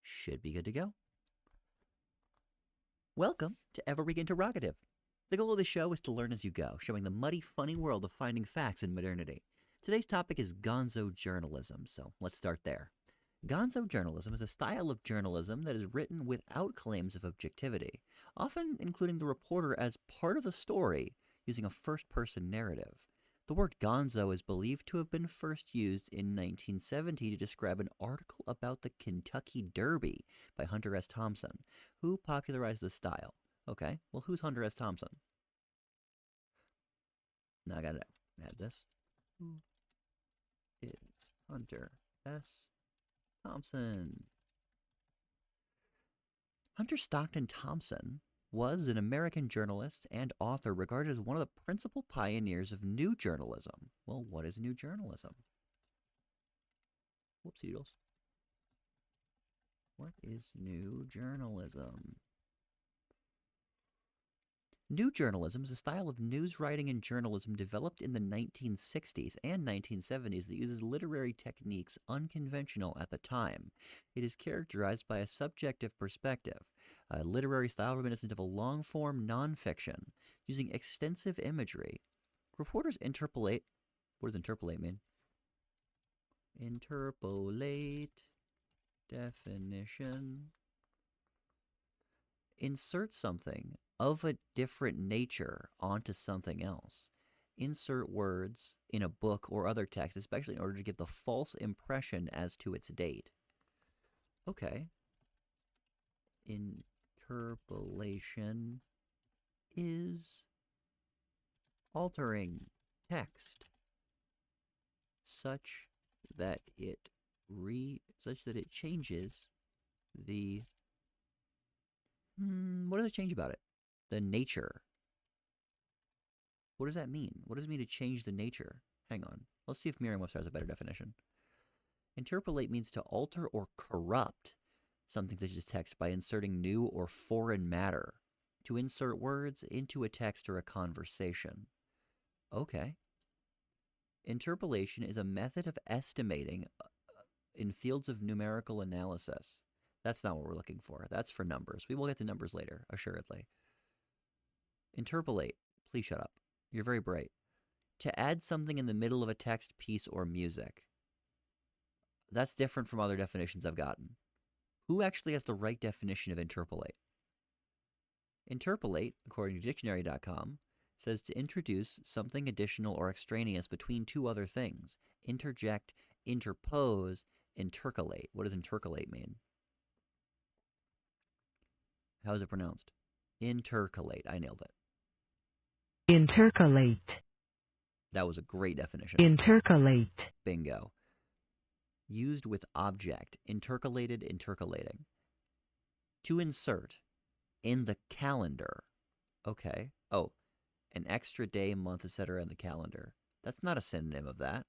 should be good to go. Welcome to Every Interrogative. The goal of the show is to learn as you go, showing the muddy, funny world of finding facts in modernity. Today's topic is Gonzo Journalism, so let's start there. Gonzo journalism is a style of journalism that is written without claims of objectivity, often including the reporter as part of the story, using a first-person narrative. The word gonzo is believed to have been first used in 1970 to describe an article about the Kentucky Derby by Hunter S. Thompson, who popularized the style. Okay, well, who's Hunter S. Thompson? Now I gotta add this. Who is Hunter S. Thompson? Hunter Stockton Thompson was an American journalist and author regarded as one of the principal pioneers of new journalism. Well, what is new journalism? Whoopsie doodles. What is new journalism? New journalism is a style of news writing and journalism developed in the 1960s and 1970s that uses literary techniques unconventional at the time. It is characterized by a subjective perspective, a literary style reminiscent of a long-form nonfiction, using extensive imagery. Reporters interpolate. What does interpolate mean? Interpolate. Definition. Insert something of a different nature onto something else. Insert words in a book or other text, especially in order to give the false impression as to its date. Okay. Interpolation is altering text such that it changes the what does it change about it? The nature. What does that mean? What does it mean to change the nature? Hang on. Let's see if Merriam-Webster has a better definition. Interpolate means to alter or corrupt something such as text by inserting new or foreign matter. To insert words into a text or a conversation. Okay. Interpolation is a method of estimating in fields of numerical analysis. That's not what we're looking for. That's for numbers. We will get to numbers later, assuredly. Interpolate. Please shut up. You're very bright. To add something in the middle of a text, piece, or music. That's different from other definitions I've gotten. Who actually has the right definition of interpolate? Interpolate, according to dictionary.com, says to introduce something additional or extraneous between two other things. Interject, interpose, intercalate. What does intercalate mean? How is it pronounced? Intercalate. I nailed it. Intercalate. That was a great definition. Intercalate. Bingo. Used with object. Intercalated, intercalating. To insert. In the calendar. Okay. Oh, an extra day, month, etc. in the calendar. That's not a synonym of that.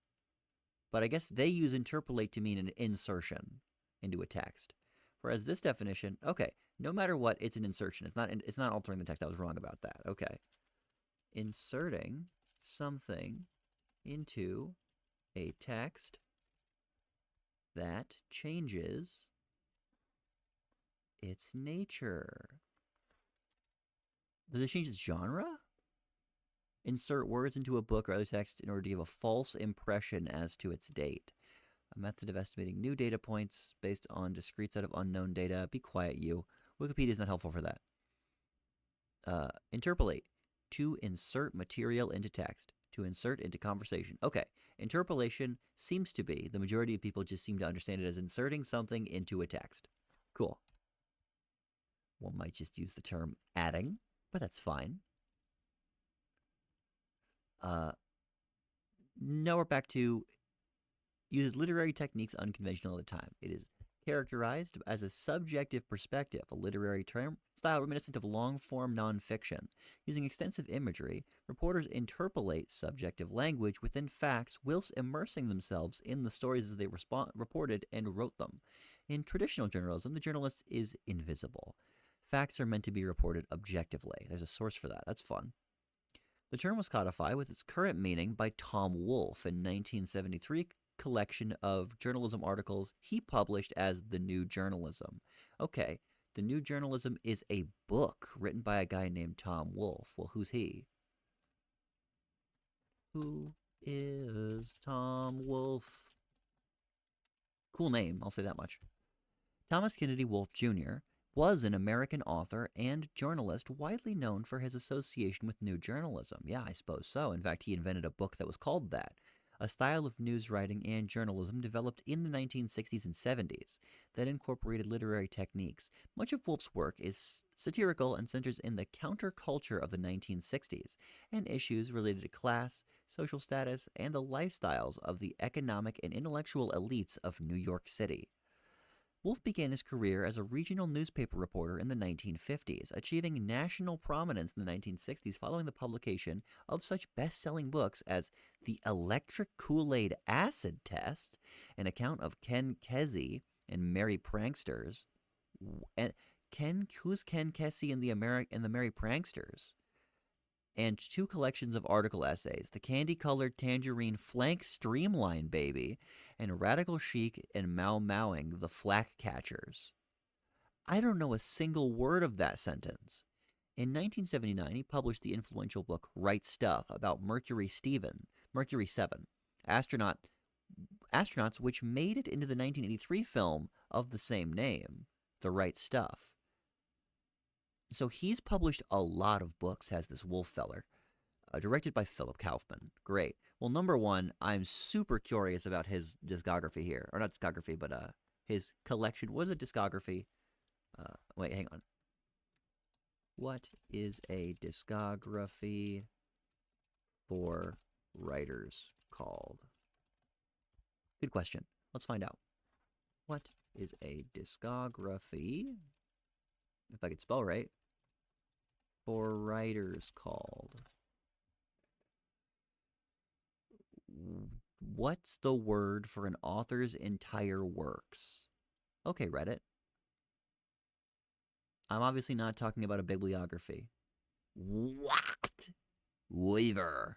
But I guess they use interpolate to mean an insertion into a text. Whereas this definition, okay, no matter what, it's an insertion. It's not altering the text. I was wrong about that. Okay. Inserting something into a text that changes its nature. Does it change its genre? Insert words into a book or other text in order to give a false impression as to its date. A method of estimating new data points based on discrete set of unknown data. Be quiet, you. Wikipedia is not helpful for that. Interpolate. To insert material into text. To insert into conversation. Okay. Interpolation seems to be, the majority of people just seem to understand it as inserting something into a text. Cool. One might just use the term adding, but that's fine. Now we're back to uses literary techniques unconventional at the time. It is characterized as a subjective perspective, a literary term style reminiscent of long-form nonfiction. Using extensive imagery, reporters interpolate subjective language within facts whilst immersing themselves in the stories as they reported and wrote them. In traditional journalism, the journalist is invisible. Facts are meant to be reported objectively. There's a source for that. That's fun. The term was codified with its current meaning by Tom Wolfe in 1973 collection of journalism articles he published as The New Journalism. Okay, The New Journalism is a book written by a guy named Tom Wolfe. Well, who's he? Who is Tom Wolfe? Cool name, I'll say that much. Thomas Kennedy Wolfe Jr. was an American author and journalist widely known for his association with New Journalism. Yeah, I suppose so. In fact, he invented a book that was called that, a style of news writing and journalism developed in the 1960s and 70s that incorporated literary techniques. Much of Wolfe's work is satirical and centers in the counterculture of the 1960s and issues related to class, social status, and the lifestyles of the economic and intellectual elites of New York City. Wolfe began his career as a regional newspaper reporter in the 1950s, achieving national prominence in the 1960s following the publication of such best-selling books as The Electric Kool-Aid Acid Test, an account of Ken Kesey and Merry Pranksters. And who's Ken Kesey and the Merry Pranksters? And two collections of article essays, The Candy-Colored Tangerine Flank Streamline Baby, and Radical Chic and Mau Mauing the Flack Catchers. I don't know a single word of that sentence. In 1979, he published the influential book Right Stuff about Mercury 7, astronauts which made it into the 1983 film of the same name, The Right Stuff. So he's published a lot of books, has this Wolfe feller, directed by Philip Kaufman. Great. Well, number one, I'm super curious about his discography here. Or not discography, but his collection. What is a discography? Wait, hang on. What is a discography for writers called? Good question. Let's find out. What is a discography, if I could spell right, for writers called? What's the word for an author's entire works? Okay, Reddit. I'm obviously not talking about a bibliography. What? Oeuvre.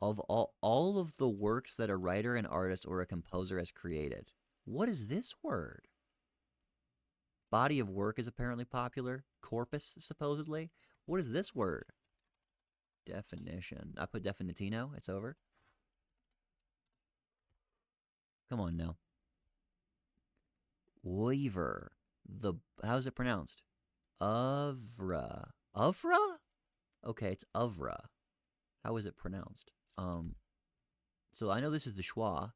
Of all of the works that a writer, an artist, or a composer has created. What is this word? Body of work is apparently popular. Corpus, supposedly. What is this word? Definition. I put definitino. It's over. Come on now. Oeuvre. How's it pronounced? Oeuvre. Oeuvre? Okay, it's oeuvre. How is it pronounced? So I know this is the schwa.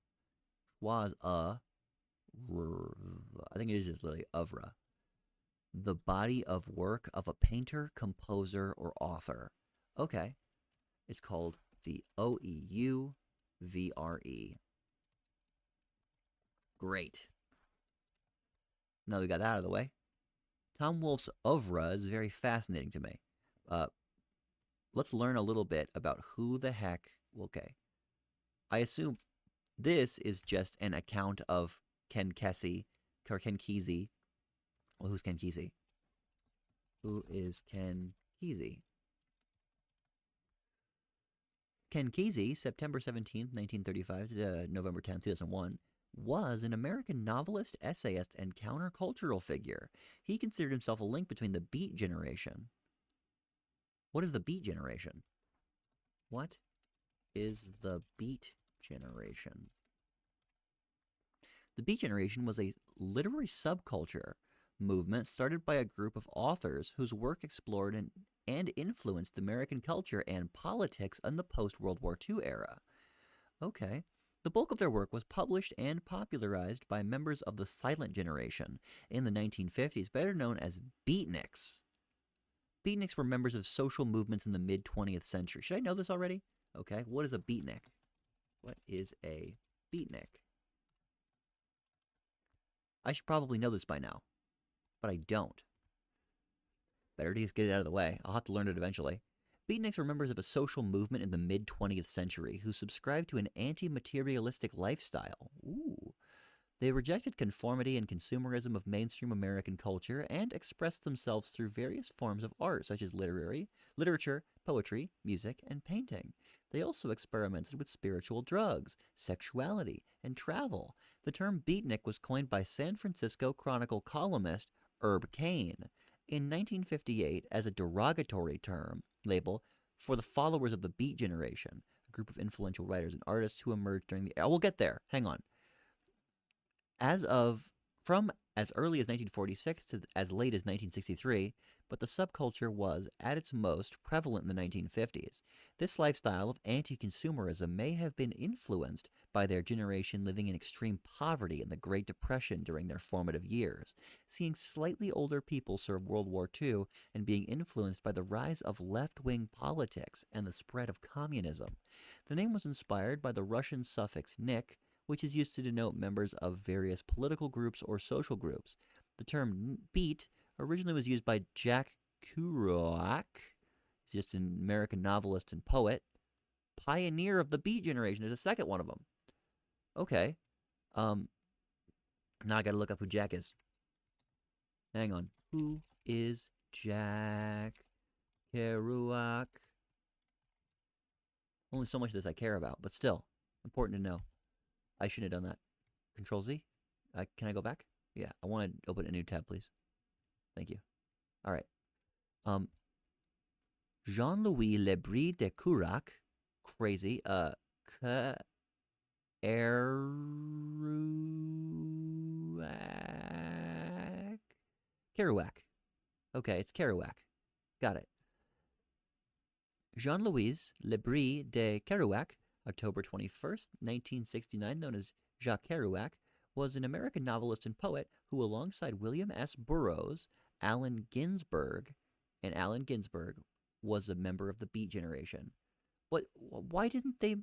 Schwa is I think it is just literally oeuvre. The body of work of a painter, composer, or author. Okay. It's called the oeuvre. Great. Now we got that out of the way. Tom Wolfe's oeuvre is very fascinating to me. Let's learn a little bit about who the heck. Okay. I assume this is just an account of Ken Kesey. Well, who's Ken Kesey? Who is Ken Kesey? Ken Kesey, September 17th, 1935 to November 10th, 2001, was an American novelist, essayist, and countercultural figure. He considered himself a link between the Beat generation. What is the Beat generation? What is the Beat generation? The Beat generation was a literary subculture movement started by a group of authors whose work explored and influenced American culture and politics in the post-World War II era. Okay. The bulk of their work was published and popularized by members of the silent generation in the 1950s, better known as beatniks. Beatniks were members of social movements in the mid-20th century. Should I know this already? Okay. What is a beatnik? What is a beatnik? I should probably know this by now, but I don't. Better to just get it out of the way. I'll have to learn it eventually. Beatniks were members of a social movement in the mid-20th century who subscribed to an anti-materialistic lifestyle. Ooh. They rejected conformity and consumerism of mainstream American culture and expressed themselves through various forms of art, such as literature, poetry, music, and painting. They also experimented with spiritual drugs, sexuality, and travel. The term beatnik was coined by San Francisco Chronicle columnist Herb Caen in 1958 as a derogatory term label for the followers of the Beat Generation, a group of influential writers and artists who emerged during the era. We'll get there. Hang on. From as early as 1946 to as late as 1963, but the subculture was, at its most, prevalent in the 1950s. This lifestyle of anti-consumerism may have been influenced by their generation living in extreme poverty in the Great Depression during their formative years, seeing slightly older people serve World War II and being influenced by the rise of left-wing politics and the spread of communism. The name was inspired by the Russian suffix "nik," which is used to denote members of various political groups or social groups. The term beat originally was used by Jack Kerouac. He's just an American novelist and poet, pioneer of the Beat Generation. There's a second one of them. Okay. Now I gotta look up who Jack is. Hang on. Who is Jack Kerouac? Only so much of this I care about, but still, important to know. I shouldn't have done that. Control Z. Can I go back? Yeah, I want to open a new tab, please. Thank you. All right. Jean-Louis Le Bris de Kerouac, crazy. Kerouac. Kerouac. Okay, it's Kerouac. Got it. Jean-Louis Le Bris de Kerouac, October 21st, 1969, known as Jacques Kerouac, was an American novelist and poet who, alongside William S. Burroughs, Allen Ginsberg, was a member of the Beat Generation. Why didn't they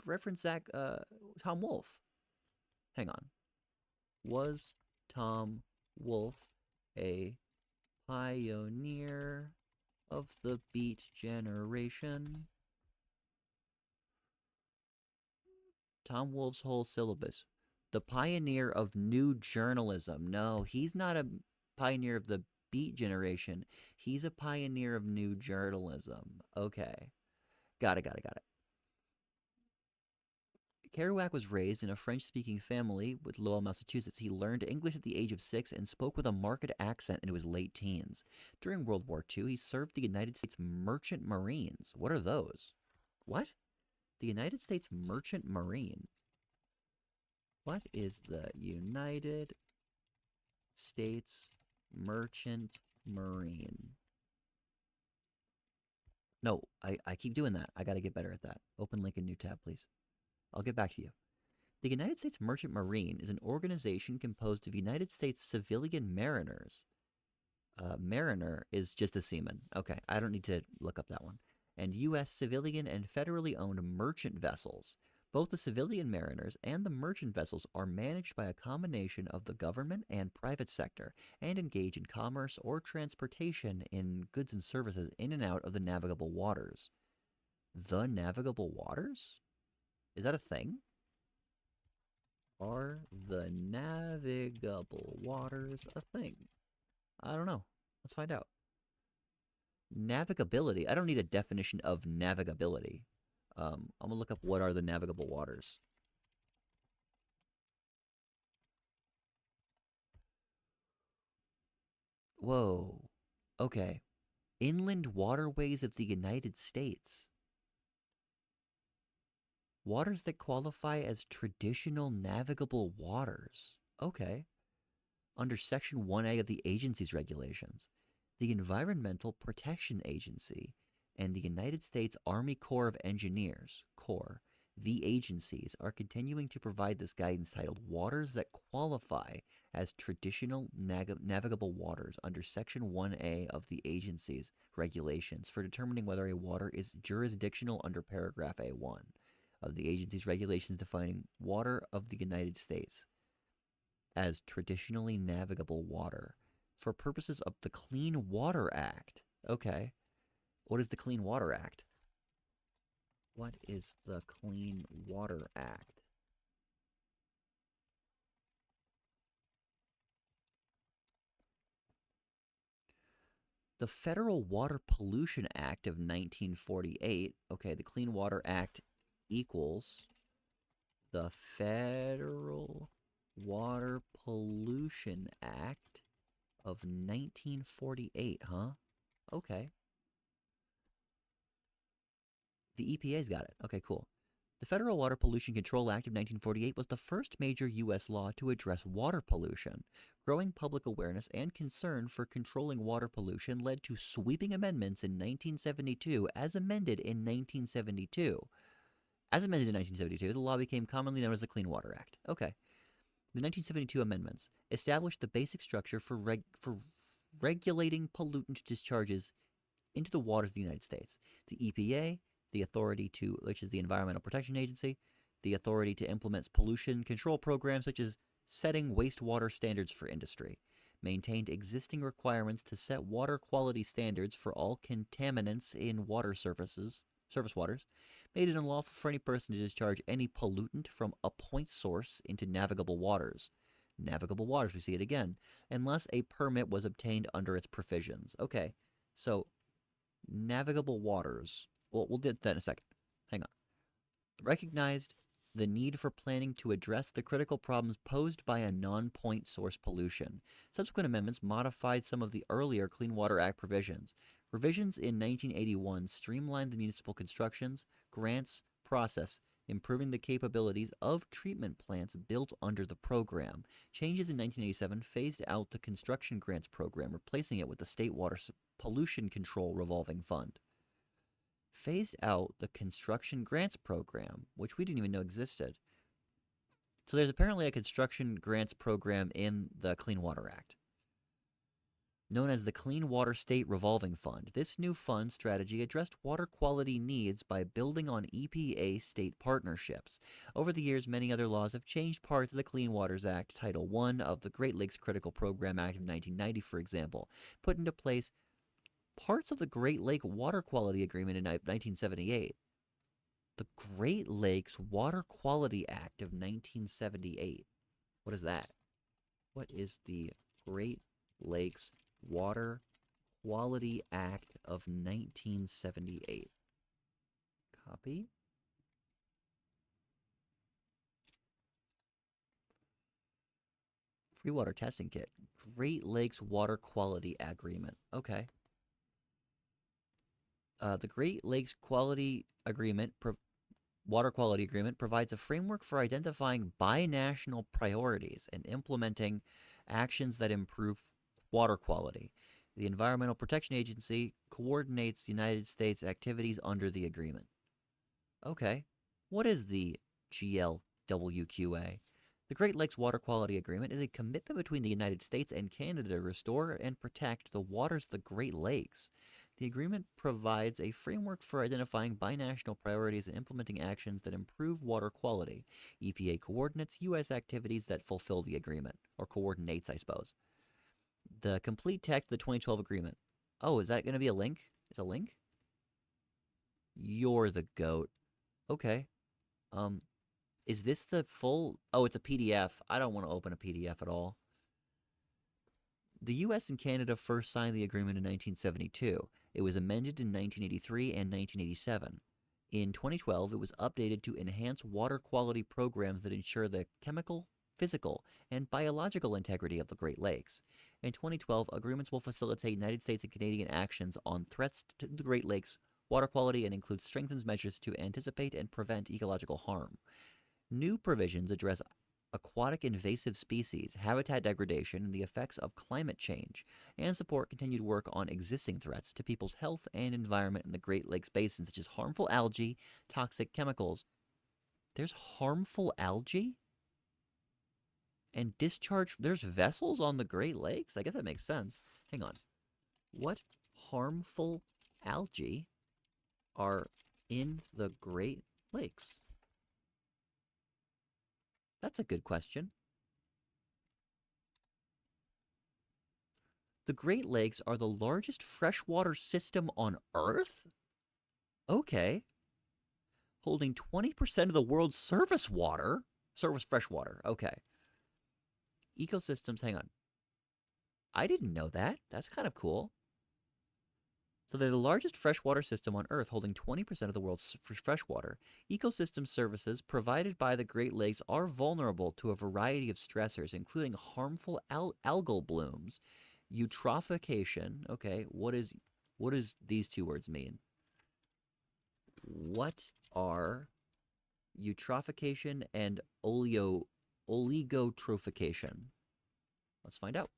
reference Tom Wolfe? Hang on. Was Tom Wolfe a pioneer of the Beat Generation? Tom Wolfe's whole syllabus. The pioneer of new journalism. No, he's not a pioneer of the Beat Generation. He's a pioneer of new journalism. Okay. Got it. Kerouac was raised in a French-speaking family with Lowell, Massachusetts. He learned English at the age of 6 and spoke with a marked accent into his late teens. During World War II, he served the United States Merchant Marines. What are those? What? The United States Merchant Marine. What is the United States Merchant Marine? No, I keep doing that. I got to get better at that. Open link in new tab, please. I'll get back to you. The United States Merchant Marine is an organization composed of United States civilian mariners. Mariner is just a seaman. Okay, I don't need to look up that one. And U.S. civilian and federally owned merchant vessels. Both the civilian mariners and the merchant vessels are managed by a combination of the government and private sector and engage in commerce or transportation in goods and services in and out of the navigable waters. The navigable waters? Is that a thing? Are the navigable waters a thing? I don't know. Let's find out. Navigability. I don't need a definition of navigability. I'm going to look up what are the navigable waters. Whoa. Okay. Inland waterways of the United States. Waters that qualify as traditional navigable waters. Okay. Under Section 1A of the agency's regulations, the Environmental Protection Agency and the United States Army Corps of Engineers, Corps, the agencies are continuing to provide this guidance titled Waters That Qualify as Traditional Navigable Waters under Section 1A of the agency's regulations for determining whether a water is jurisdictional under paragraph A1 of the agency's regulations defining water of the United States as traditionally navigable water for purposes of the Clean Water Act. Okay. What is the Clean Water Act? What is the Clean Water Act? The Federal Water Pollution Act of 1948, okay, the Clean Water Act equals the Federal Water Pollution Act of 1948, huh? Okay. The EPA's got it. Okay, cool. The Federal Water Pollution Control Act of 1948 was the first major U.S. law to address water pollution. Growing public awareness and concern for controlling water pollution led to sweeping amendments in 1972, as amended in 1972. As amended in 1972, the law became commonly known as the Clean Water Act. Okay. The 1972 amendments established the basic structure for regulating pollutant discharges into the waters of the United States. The EPA, the authority to, which is the Environmental Protection Agency, the authority to implement pollution control programs such as setting wastewater standards for industry, maintained existing requirements to set water quality standards for all contaminants in water surface waters, made it unlawful for any person to discharge any pollutant from a point source into navigable waters. Navigable waters, we see it again, unless a permit was obtained under its provisions. Okay, so navigable waters. Well, we'll get that in a second. Hang on. Recognized the need for planning to address the critical problems posed by a non-point source pollution. Subsequent amendments modified some of the earlier Clean Water Act provisions. Revisions in 1981 streamlined the municipal constructions, grants process, improving the capabilities of treatment plants built under the program. Changes in 1987 phased out the construction grants program, replacing it with the State Water Pollution Control Revolving Fund. Phased out the construction grants program, which we didn't even know existed. So there's apparently a construction grants program in the Clean Water Act, known as the Clean Water State Revolving Fund. This new fund strategy addressed water quality needs by building on EPA state partnerships. Over the years, many other laws have changed parts of the Clean Waters Act. Title I of the Great Lakes Critical Program Act of 1990, for example, put into place parts of the Great Lake Water Quality Agreement in 1978. The Great Lakes Water Quality Act of 1978. What is that? What is the Great Lakes Water Quality Act of 1978? Copy. Free Water Testing Kit. Great Lakes Water Quality Agreement. Okay. The Great Lakes Quality Agreement, Water Quality Agreement, provides a framework for identifying binational priorities and implementing actions that improve water quality. The Environmental Protection Agency coordinates the United States activities under the agreement. Okay, what is the GLWQA? The Great Lakes Water Quality Agreement is a commitment between the United States and Canada to restore and protect the waters of the Great Lakes. The agreement provides a framework for identifying binational priorities and implementing actions that improve water quality. EPA coordinates U.S. activities that fulfill the agreement, or coordinates, I suppose. The complete text of the 2012 agreement. Oh, is that going to be a link? Is a link? You're the goat. Okay. Is this the full? Oh, it's a PDF. I don't want to open a PDF at all. The U.S. and Canada first signed the agreement in 1972. It was amended in 1983 and 1987. In 2012, it was updated to enhance water quality programs that ensure the chemical, physical, and biological integrity of the Great Lakes. In 2012, agreements will facilitate United States and Canadian actions on threats to the Great Lakes water quality and include strengthened measures to anticipate and prevent ecological harm. New provisions address aquatic invasive species, habitat degradation, and the effects of climate change, and support continued work on existing threats to people's health and environment in the Great Lakes Basin, such as harmful algae, toxic chemicals. There's harmful algae? And discharge, there's vessels on the Great Lakes? I guess that makes sense. Hang on. What harmful algae are in the Great Lakes? That's a good question. The Great Lakes are the largest freshwater system on Earth? Okay. Holding 20% of the world's surface freshwater. Okay. Ecosystems, hang on. I didn't know that. That's kind of cool. So they're the largest freshwater system on Earth, holding 20% of the world's freshwater. Ecosystem services provided by the Great Lakes are vulnerable to a variety of stressors, including harmful algal blooms, eutrophication. Okay, what does these two words mean? What are eutrophication and oligotrophication? Let's find out.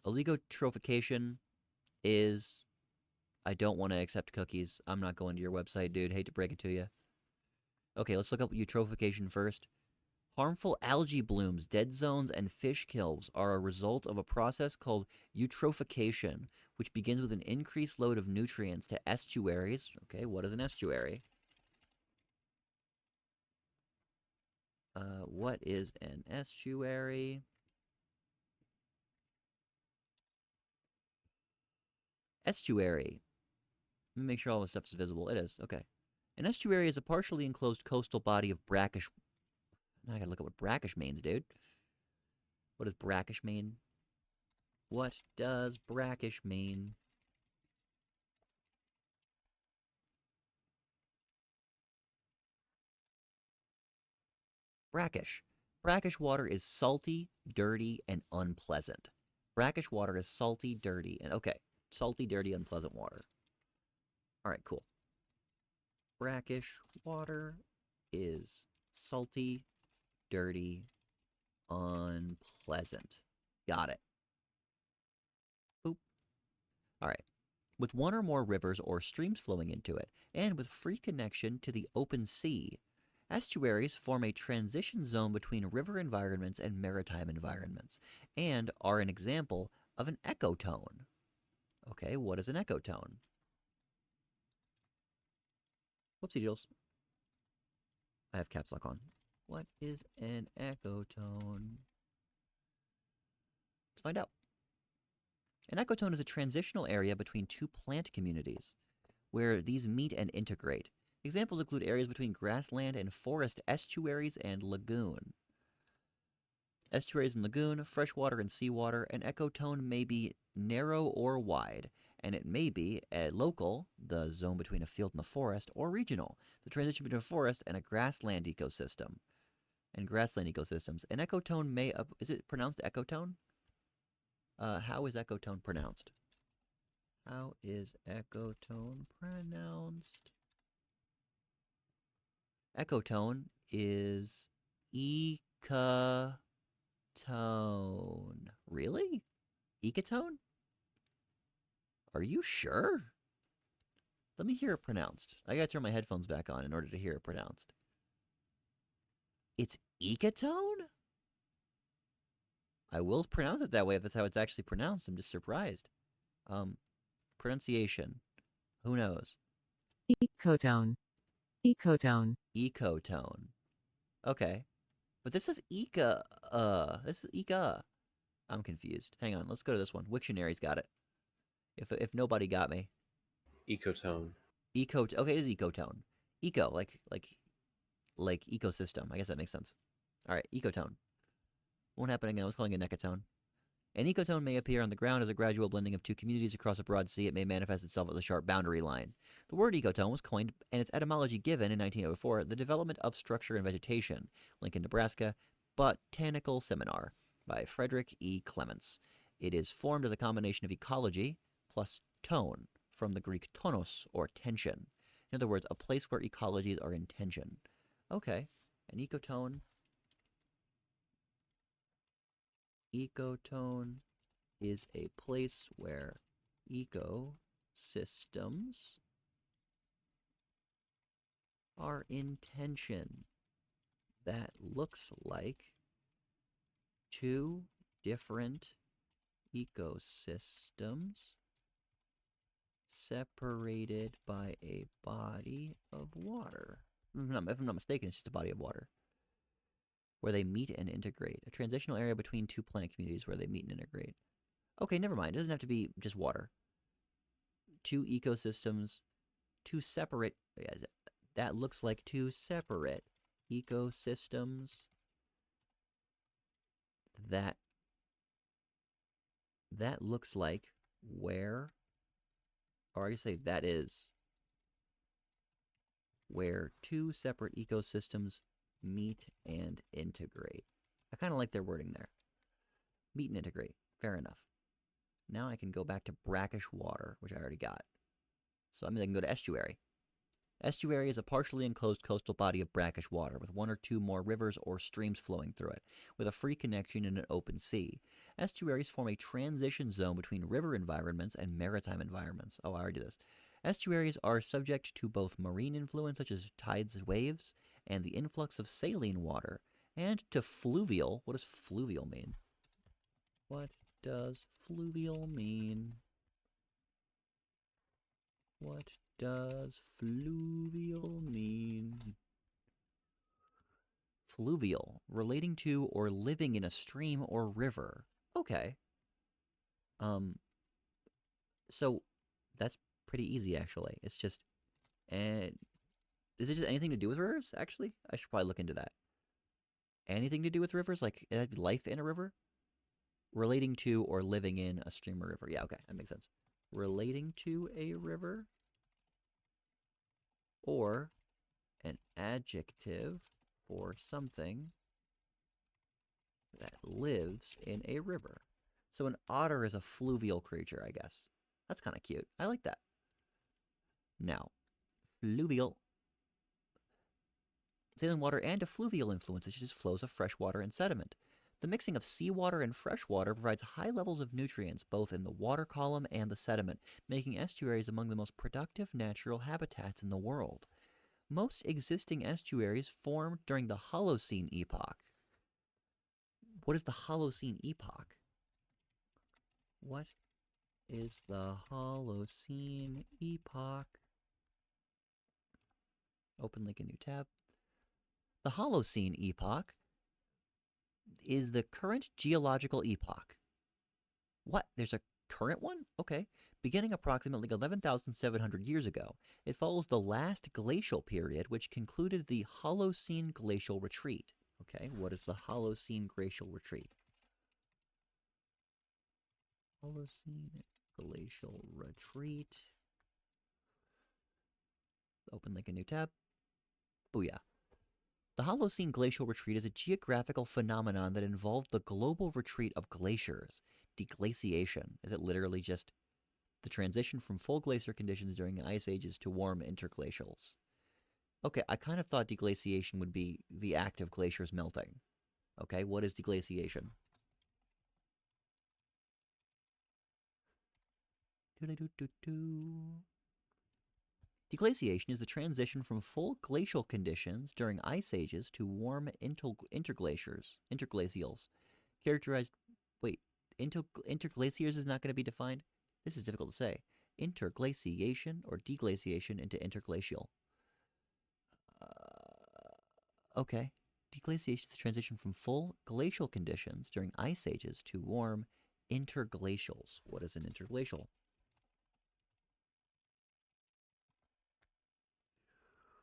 Oligotrophication is, I don't want to accept cookies. I'm not going to your website, dude. Hate to break it to you. Okay, let's look up eutrophication first. Harmful algae blooms, dead zones, and fish kills are a result of a process called eutrophication, which begins with an increased load of nutrients to estuaries. Okay, what is an estuary? What is an estuary? Estuary. Let me make sure all this stuff is visible. It is. Okay. An estuary is a partially enclosed coastal body of brackish. Now I gotta look at what brackish means, dude. What does brackish mean? What does brackish mean? Brackish. Brackish water is salty, dirty, and unpleasant. Brackish water is salty, dirty, and okay. Salty, dirty, unpleasant water. All right, cool. Brackish water is salty, dirty, unpleasant. Got it. Boop. All right. With one or more rivers or streams flowing into it, and with free connection to the open sea, estuaries form a transition zone between river environments and maritime environments, and are an example of an ecotone. Okay, what is an ecotone? Whoopsie doodles. I have caps lock on. What is an ecotone? Let's find out. An ecotone is a transitional area between two plant communities where these meet and integrate. Examples include areas between grassland and forest, estuaries and lagoon. Estuaries and lagoon, freshwater and seawater. An ecotone may be narrow or wide, and it may be a local, the zone between a field and the forest, or regional, the transition between a forest and a grassland ecosystem. And grassland ecosystems. An ecotone may, is it pronounced ecotone? How is ecotone pronounced? How is ecotone pronounced? Ecotone is ecotone. Really? Ecotone? Are you sure? Let me hear it pronounced. I gotta turn my headphones back on in order to hear it pronounced. It's ecotone? I will pronounce it that way if that's how it's actually pronounced. I'm just surprised. Pronunciation. Who knows? Ecotone. Ecotone. Ecotone. Okay. But this is Eka. This is Eka. I'm confused. Hang on. Let's go to this one. Wiktionary's got it. If nobody got me. Ecotone. Okay, it is ecotone. Eco, like ecosystem. I guess that makes sense. All right, ecotone. Won't happen again. I was calling it necotone. An ecotone may appear on the ground as a gradual blending of two communities across a broad sea. It may manifest itself as a sharp boundary line. The word ecotone was coined and its etymology given in 1904, The Development of Structure and Vegetation, Lincoln, Nebraska, Botanical Seminar by Frederick E. Clements. It is formed as a combination of ecology plus tone, from the Greek tonos, or tension. In other words, a place where ecologies are in tension. Okay, an ecotone. Ecotone is a place where ecosystems are in tension. That looks like two different ecosystems separated by a body of water. If I'm not mistaken, it's just a body of water where they meet and integrate. A transitional area between two plant communities where they meet and integrate. Okay, never mind. It doesn't have to be just water. Two ecosystems, two separate. That looks like two separate ecosystems that that looks like where, or I can say that is where two separate ecosystems meet and integrate. I kind of like their wording there. Meet and integrate. Fair enough. Now I can go back to brackish water, which I already got. So I can go to estuary. Estuary is a partially enclosed coastal body of brackish water with one or two more rivers or streams flowing through it, with a free connection in an open sea. Estuaries form a transition zone between river environments and maritime environments. Oh, I already did this. Estuaries are subject to both marine influence, such as tides and waves, and the influx of saline water, and to fluvial. What does fluvial mean? What does fluvial mean? What does fluvial mean? Fluvial, relating to or living in a stream or river. Okay. So that's pretty easy, actually. It's just, and is it just anything to do with rivers? Actually, I should probably look into that. Anything to do with rivers, like life in a river, relating to or living in a stream or river. Yeah, okay, that makes sense. Relating to a river, or an adjective for something that lives in a river. So an otter is a fluvial creature, I guess. That's kind of cute. I like that. Now, fluvial, saline water and effluvial influences such as flows of fresh water and sediment. The mixing of seawater and fresh water provides high levels of nutrients both in the water column and the sediment, making estuaries among the most productive natural habitats in the world. Most existing estuaries formed during the Holocene epoch. What is the Holocene epoch? What is the Holocene epoch? Open link a new tab. The Holocene epoch is the current geological epoch. What? There's a current one? Okay. Beginning approximately 11,700 years ago, it follows the last glacial period, which concluded the Holocene glacial retreat. Okay, what is the Holocene glacial retreat? Holocene glacial retreat. Open link a new tab. Booyah. The Holocene glacial retreat is a geographical phenomenon that involved the global retreat of glaciers. Deglaciation. Is it literally just the transition from full glacier conditions during the ice ages to warm interglacials? Okay, I kind of thought deglaciation would be the act of glaciers melting. Okay, what is deglaciation? Deglaciation is the transition from full glacial conditions during ice ages to warm interglacials, characterized. Wait, interglaciers is not going to be defined? This is difficult to say. Interglaciation or deglaciation into interglacial. Okay. Deglaciation is the transition from full glacial conditions during ice ages to warm interglacials. What is an interglacial?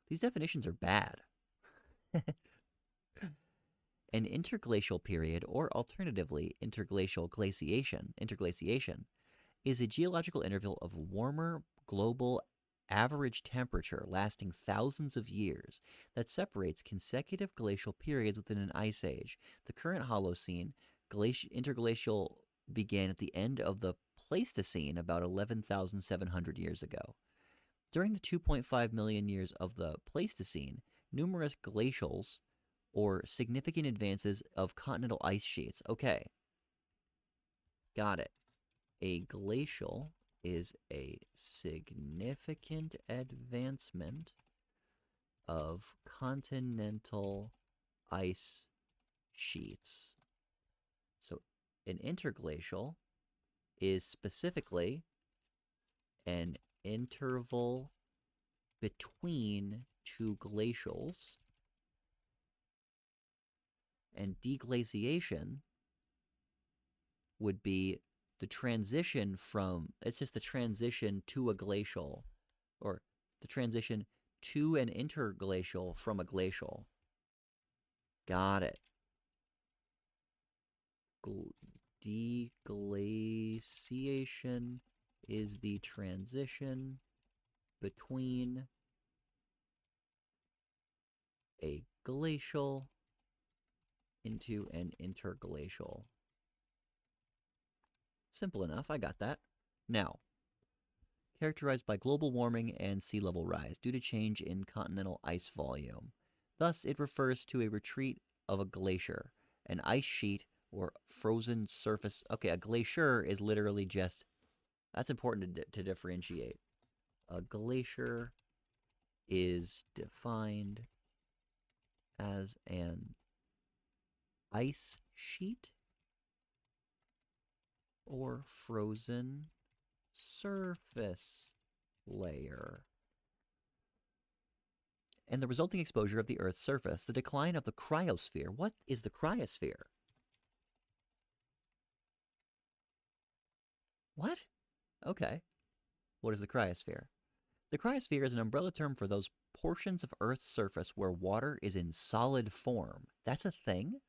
These definitions are bad. An interglacial period, or alternatively interglaciation, is a geological interval of warmer global average temperature lasting thousands of years that separates consecutive glacial periods within an ice age. The current Holocene interglacial began at the end of the Pleistocene about 11,700 years ago. During the 2.5 million years of the Pleistocene, numerous glacials or significant advances of continental ice sheets. Okay. Got it. A glacial is a significant advancement of continental ice sheets. So an interglacial is specifically an interval between two glacials, and deglaciation would be the transition from, it's just the transition to a glacial, or the transition to an interglacial from a glacial. Got it. Deglaciation is the transition between a glacial into an interglacial. Simple enough, I got that. Now, characterized by global warming and sea level rise due to change in continental ice volume. Thus, it refers to a retreat of a glacier, an ice sheet, or frozen surface. Okay, a glacier is literally just, that's important to differentiate. A glacier is defined as an ice sheet or frozen surface layer. And the resulting exposure of the Earth's surface, the decline of the cryosphere. What is the cryosphere? What? Okay. What is the cryosphere? The cryosphere is an umbrella term for those portions of Earth's surface where water is in solid form. That's a thing?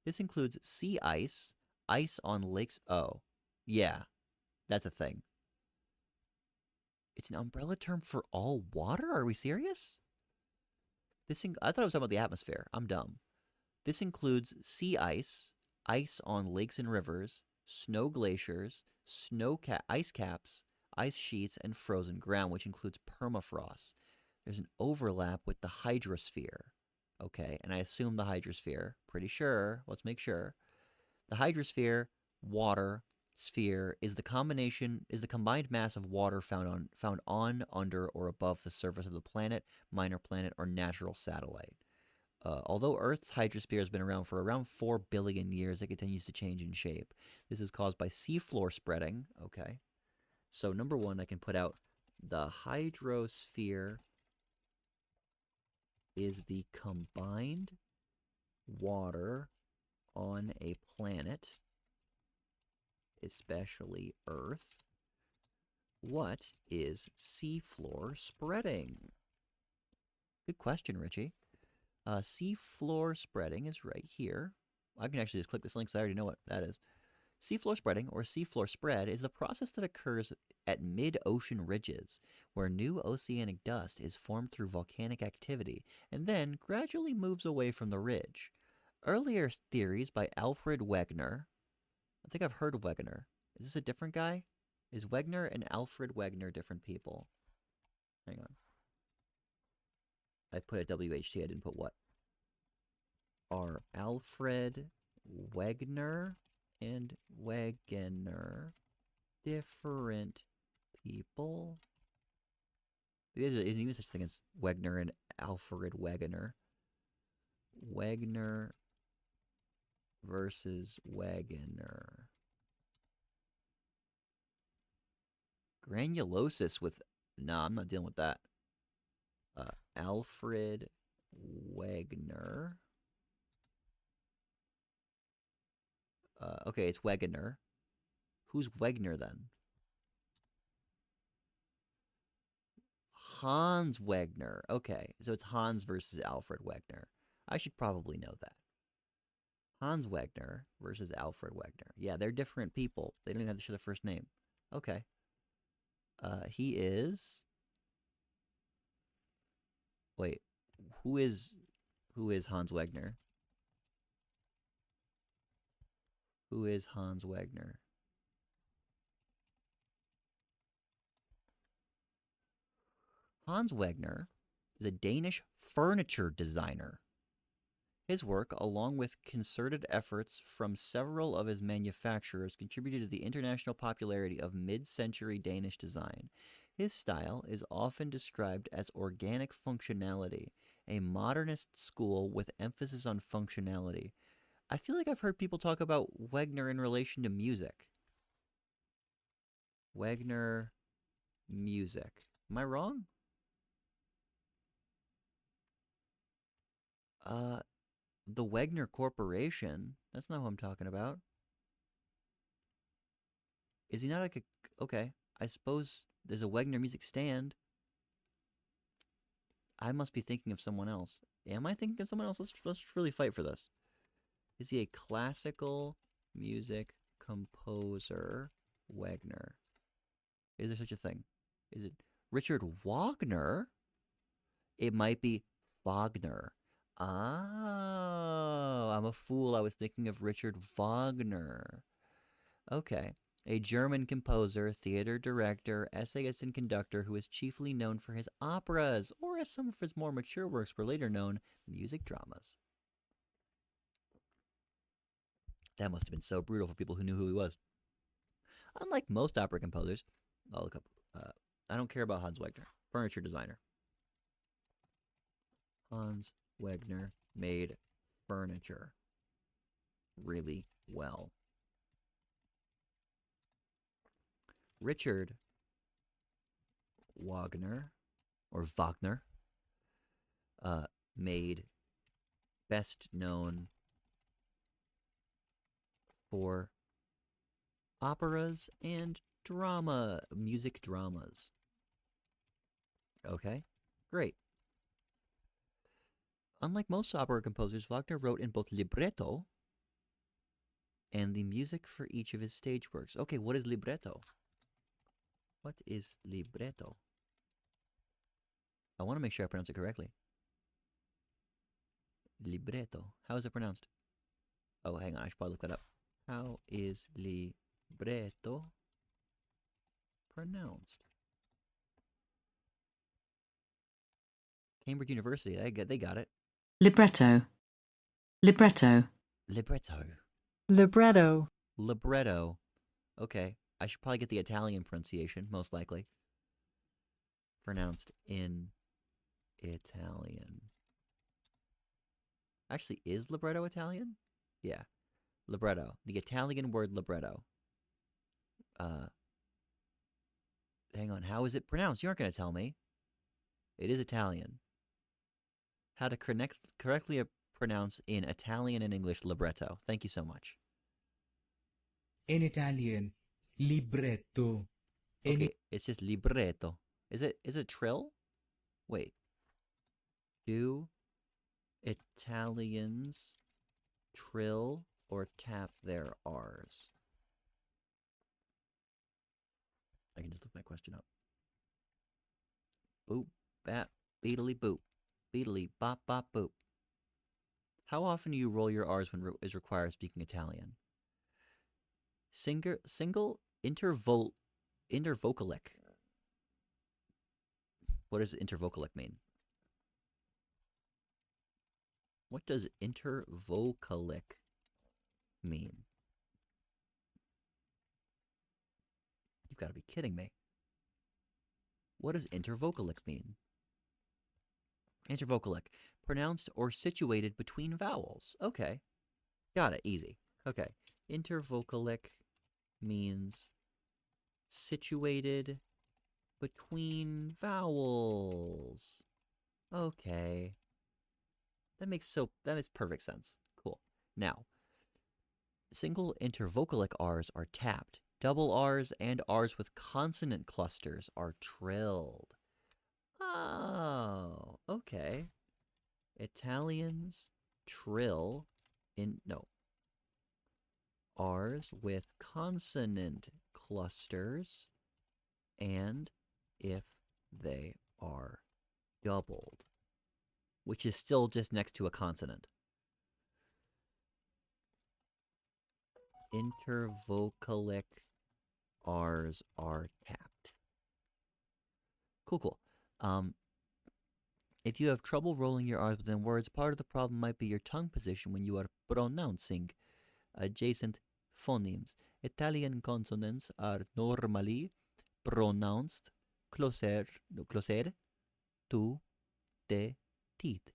This includes sea ice, ice on lakes. Oh, yeah, that's a thing. It's an umbrella term for all water? Are we serious? I thought it was talking about the atmosphere. I'm dumb. This includes sea ice, ice on lakes and rivers, snow glaciers, ice caps, ice sheets, and frozen ground, which includes permafrost. There's an overlap with the hydrosphere. Okay, and I assume the hydrosphere. Pretty sure. Let's make sure. The hydrosphere, water, sphere is the combined mass of water found on, under, or above the surface of the planet, minor planet, or natural satellite. Although Earth's hydrosphere has been around for around 4 billion years, it continues to change in shape. This is caused by seafloor spreading. Okay. So number one, I can put out the hydrosphere is the combined water on a planet, especially Earth. What is seafloor spreading? Good question, Richie. Seafloor spreading is right here. I can actually just click this link because I already know what that is. Seafloor spreading, or seafloor spread, is the process that occurs at mid-ocean ridges, where new oceanic dust is formed through volcanic activity and then gradually moves away from the ridge. Earlier theories by Alfred Wegener. I think I've heard of Wegener. Is this a different guy? Is Wegener and Alfred Wegener different people? Hang on. I put a WHT, I didn't put what. Are Alfred Wegener and Wegener different people? There isn't even such a thing as Wegener and Alfred Wegener. Wegener versus Wegener. Granulosis with... Nah, I'm not dealing with that. Alfred Wegener. Okay, it's Wegener. Who's Wegener then? Hans Wegener. Okay, so it's Hans versus Alfred Wegener. I should probably know that. Hans Wegener versus Alfred Wegener. Yeah, they're different people. They don't even have to share the first name. Okay. He is... Wait, who is Hans Wegener? Who is Hans Wegener? Hans Wegener is a Danish furniture designer. His work, along with concerted efforts from several of his manufacturers, contributed to the international popularity of mid-century Danish design. His style is often described as organic functionality, a modernist school with emphasis on functionality. I feel like I've heard people talk about Wegener in relation to music. Wegener music. Am I wrong? The Wegener Corporation. That's not who I'm talking about. Is he not like a... Okay, I suppose there's a Wegener music stand. I must be thinking of someone else. Am I thinking of someone else? Let's really fight for this. Is he a classical music composer Wagner. Is there such a thing? Is it Richard Wagner? It might be Wagner. Oh, I'm a fool. I was thinking of Richard Wagner. Okay. A German composer, theater director, essayist, and conductor who is chiefly known for his operas, or as some of his more mature works were later known, music dramas. That must have been so brutal for people who knew who he was. Unlike most opera composers, I'll look up. I don't care about Hans Wegner, furniture designer. Hans Wegner made furniture really well. Richard Wagner, or Wagner, made best known for operas and music dramas. Okay, great. Unlike most opera composers, Wagner wrote in both libretto and the music for each of his stage works. Okay, what is libretto? What is libretto? I want to make sure I pronounce it correctly. Libretto. How is it pronounced? Oh, hang on. I should probably look that up. How is libretto pronounced? Cambridge University. They got it. Libretto. Libretto. Libretto. Libretto. Libretto. Okay. I should probably get the Italian pronunciation, most likely. Pronounced in Italian. Actually, is libretto Italian? Yeah. Libretto. The Italian word libretto. Hang on. How is it pronounced? You aren't going to tell me. It is Italian. How to correctly pronounce in Italian and English libretto. Thank you so much. In Italian, libretto. Okay, it's just libretto. Is it trill? Wait. Do Italians trill or tap their R's? I can just look my question up. Boop, bap, beedly boop. Beedly bop bop boop. How often do you roll your R's when is required speaking Italian? Single intervocalic. What does intervocalic mean? What does intervocalic mean? You've got to be kidding me. What does intervocalic mean? Intervocalic, pronounced or situated between vowels. Okay, got it, easy. Okay, intervocalic means situated between vowels. Okay, that makes perfect sense. Cool. Now, single intervocalic R's are tapped. Double R's and R's with consonant clusters are trilled. Oh, okay. Italians trill R's with consonant clusters and if they are doubled, which is still just next to a consonant. Intervocalic R's are tapped. Cool. If you have trouble rolling your R's within words, part of the problem might be your tongue position when you are pronouncing adjacent phonemes. Italian consonants are normally pronounced closer to the teeth.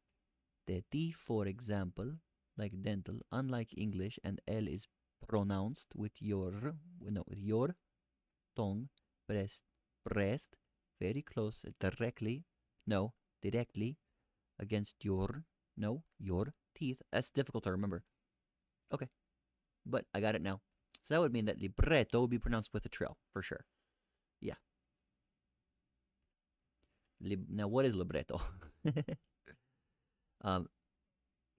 The D, for example, like dental, unlike English, and L is pronounced with your tongue pressed very close, directly against your teeth. That's difficult to remember. Okay, but I got it now. So that would mean that libretto would be pronounced with a trill, for sure. Yeah. Now, what is libretto?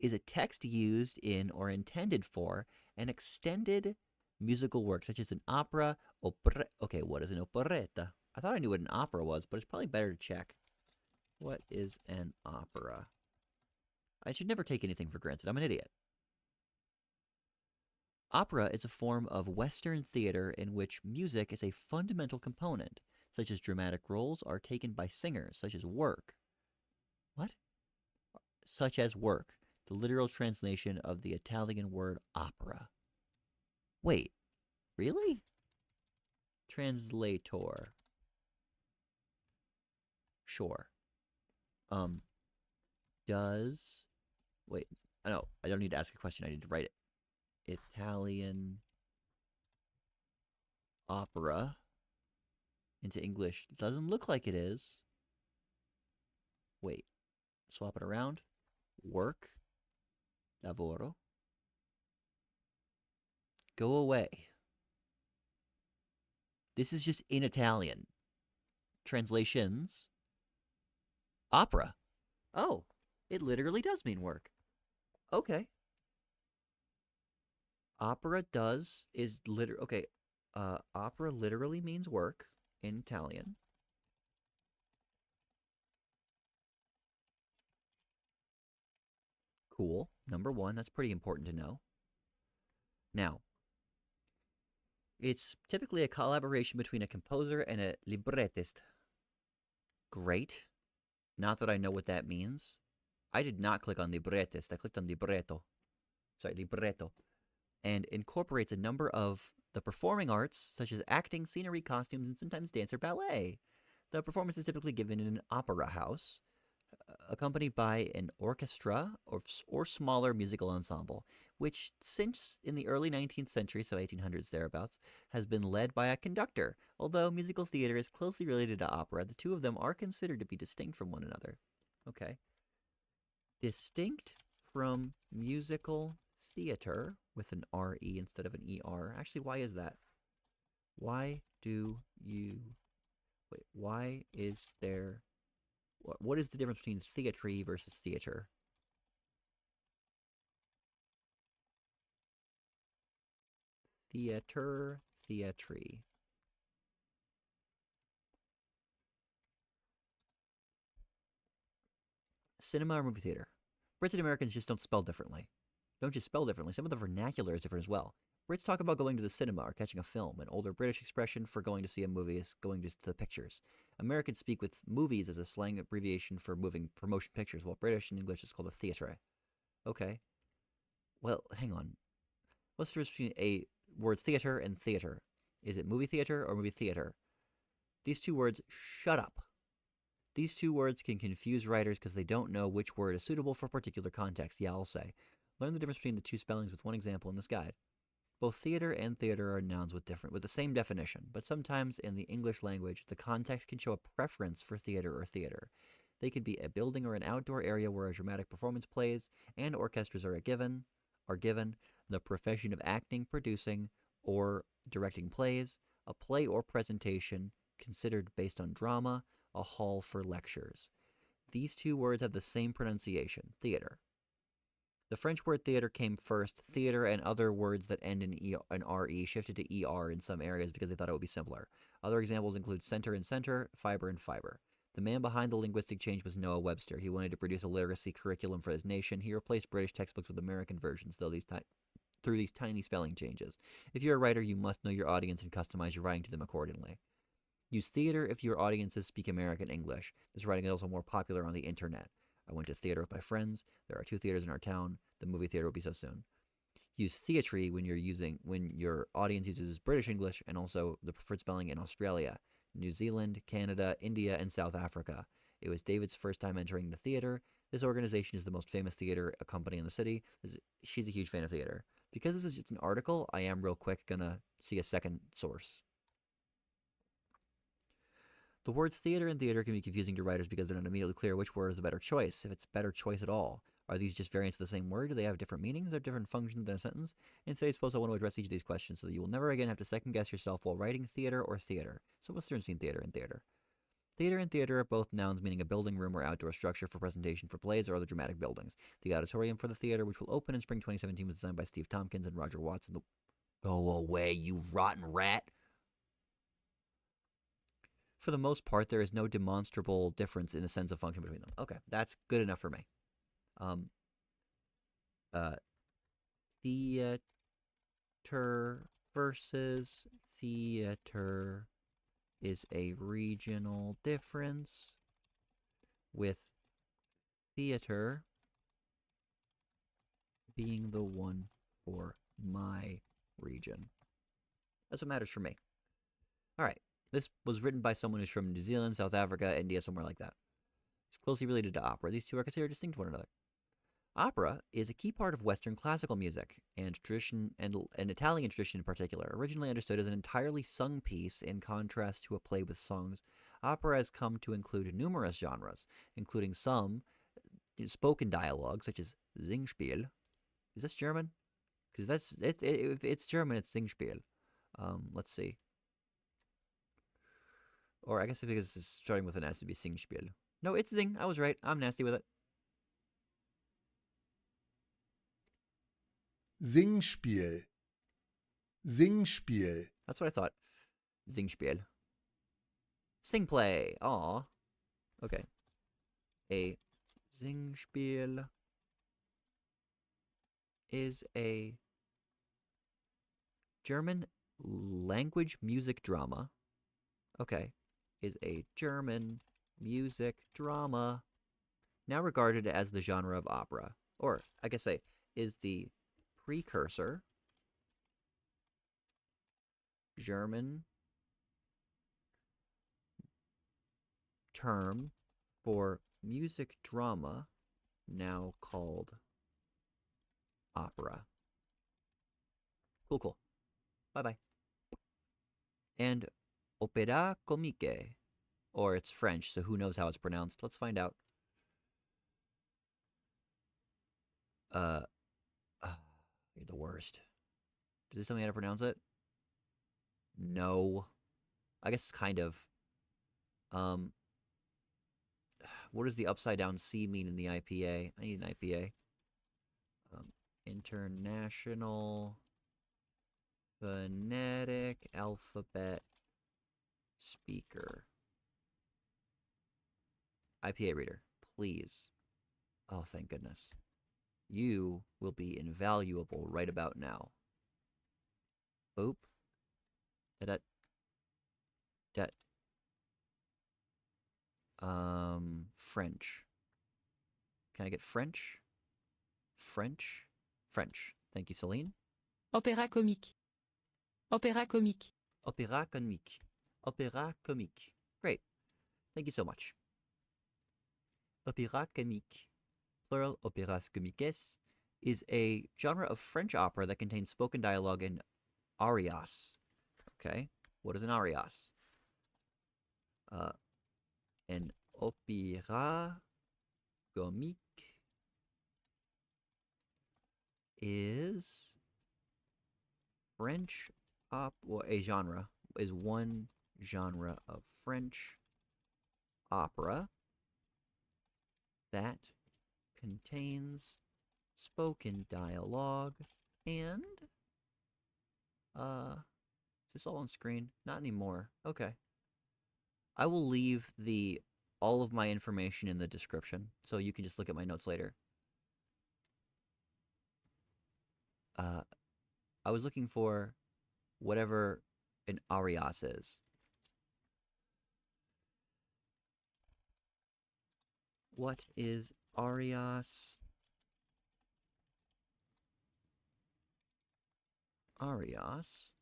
is a text used in or intended for an extended musical work, such as an opera, opera. Okay, what is an operetta? I thought I knew what an opera was, but it's probably better to check. What is an opera? I should never take anything for granted. I'm an idiot. Opera is a form of Western theater in which music is a fundamental component, such as dramatic roles are taken by singers, such as work. What? Such as work, the literal translation of the Italian word opera. Wait, really? Translator. Sure. Does. Wait, no, I don't need to ask a question, I need to write it. Italian opera into English. Doesn't look like it is. Wait, swap it around. Work. Lavoro. Go away. This is just in Italian. Translations. Opera. Oh, it literally does mean work. Okay. Opera okay. Opera literally means work in Italian. Cool. Number one, that's pretty important to know. Now, it's typically a collaboration between a composer and a librettist. Great. Not that I know what that means. I did not click on librettist. I clicked on libretto. Sorry, libretto. And incorporates a number of the performing arts, such as acting, scenery, costumes, and sometimes dance or ballet. The performance is typically given in an opera house, accompanied by an orchestra or smaller musical ensemble, which since in the early 19th century, so 1800s thereabouts, has been led by a conductor. Although musical theater is closely related to opera, the two of them are considered to be distinct from one another. Okay. Distinct from musical theater with an R-E instead of an E-R. Actually, why is that? Why is there... What is the difference between theatre versus theater? Theater. Cinema or movie theater? Brits and Americans just don't spell differently. Don't just spell differently. Some of the vernacular is different as well. Brits talk about going to the cinema or catching a film. An older British expression for going to see a movie is going to the pictures. Americans speak with movies as a slang abbreviation for motion pictures, while British and English is called a theatre. Okay. Well, hang on. What's the difference between a words theater and theater? Is it movie theater or movie theater? These two words, shut up. These two words can confuse writers because they don't know which word is suitable for a particular context. Yeah, I'll say. Learn the difference between the two spellings with one example in this guide. Both theater and theater are nouns with the same definition, but sometimes in the English language, the context can show a preference for theater or theater. They could be a building or an outdoor area where a dramatic performance plays, and orchestras are given the profession of acting, producing, or directing plays, a play or presentation considered based on drama, a hall for lectures. These two words have the same pronunciation, theater. The French word theater came first. Theater and other words that end in RE shifted to ER in some areas because they thought it would be simpler. Other examples include center and center, fiber and fiber. The man behind the linguistic change was Noah Webster. He wanted to produce a literacy curriculum for his nation. He replaced British textbooks with American versions, through these tiny spelling changes. If you're a writer, you must know your audience and customize your writing to them accordingly. Use theater if your audiences speak American English. This writing is also more popular on the internet. I went to theater with my friends. There are 2 theaters in our town. The movie theater will be so soon. Use theatre when your audience uses British English and also the preferred spelling in Australia, New Zealand, Canada, India, and South Africa. It was David's first time entering the theater. This organization is the most famous theater company in the city. She's a huge fan of theater. Because this is just an article, I am real quick gonna see a second source. The words theater and theater can be confusing to writers because they're not immediately clear which word is the better choice, if it's better choice at all. Are these just variants of the same word? Do they have different meanings or different functions in a sentence? In today's post, I want to address each of these questions so that you will never again have to second guess yourself while writing theater or theater. So what's the difference between theater and theater? Theater and theater are both nouns meaning a building, room, or outdoor structure for presentation for plays or other dramatic buildings. The auditorium for the theater, which will open in spring 2017, was designed by Steve Tompkins and Roger Watson. Go away, you rotten rat! For the most part, there is no demonstrable difference in the sense of function between them. Okay, that's good enough for me. Theater versus theater is a regional difference, with theater being the one for my region. That's what matters for me. All right. This was written by someone who's from New Zealand, South Africa, India, somewhere like that. It's closely related to opera. These two are considered distinct from one another. Opera is a key part of Western classical music and tradition, and Italian tradition in particular. Originally understood as an entirely sung piece in contrast to a play with songs, opera has come to include numerous genres, including some spoken dialogue, such as Singspiel. Is this German? Because if it's German, it's Singspiel. Let's see. Or I guess if it's starting with an S, it'd be Singspiel. No, it's Zing. I was right. I'm nasty with it. Singspiel. Singspiel. That's what I thought. Singspiel. Sing play. Aw. Okay. A Singspiel is a German language music drama. Okay. Is a German music drama now regarded as the genre of opera. Or, I guess say, is the precursor German term for music drama now called opera. Cool. Bye-bye. And opéra comique, or it's French, so who knows how it's pronounced. Let's find out. You're the worst. Does this tell me how to pronounce it? No. I guess kind of. What does the upside down C mean in the IPA? I need an IPA. International Phonetic Alphabet Speaker. IPA reader, please. Oh, thank goodness. You will be invaluable right about now. Boop. That. French. Can I get French? French. Thank you, Celine. Opéra comique. Opéra comique. Opéra comique. Opéra comique. Great. Thank you so much. Opéra comique, plural opéras comiques, is a genre of French opera that contains spoken dialogue and arias. Okay, what is an arias? An opéra comique is French a genre, is one genre of French opera that contains spoken dialogue and is this all on screen? Not anymore. Okay. I will leave all of my information in the description, so you can just look at my notes later. I was looking for whatever an arias is. What is arias? Arias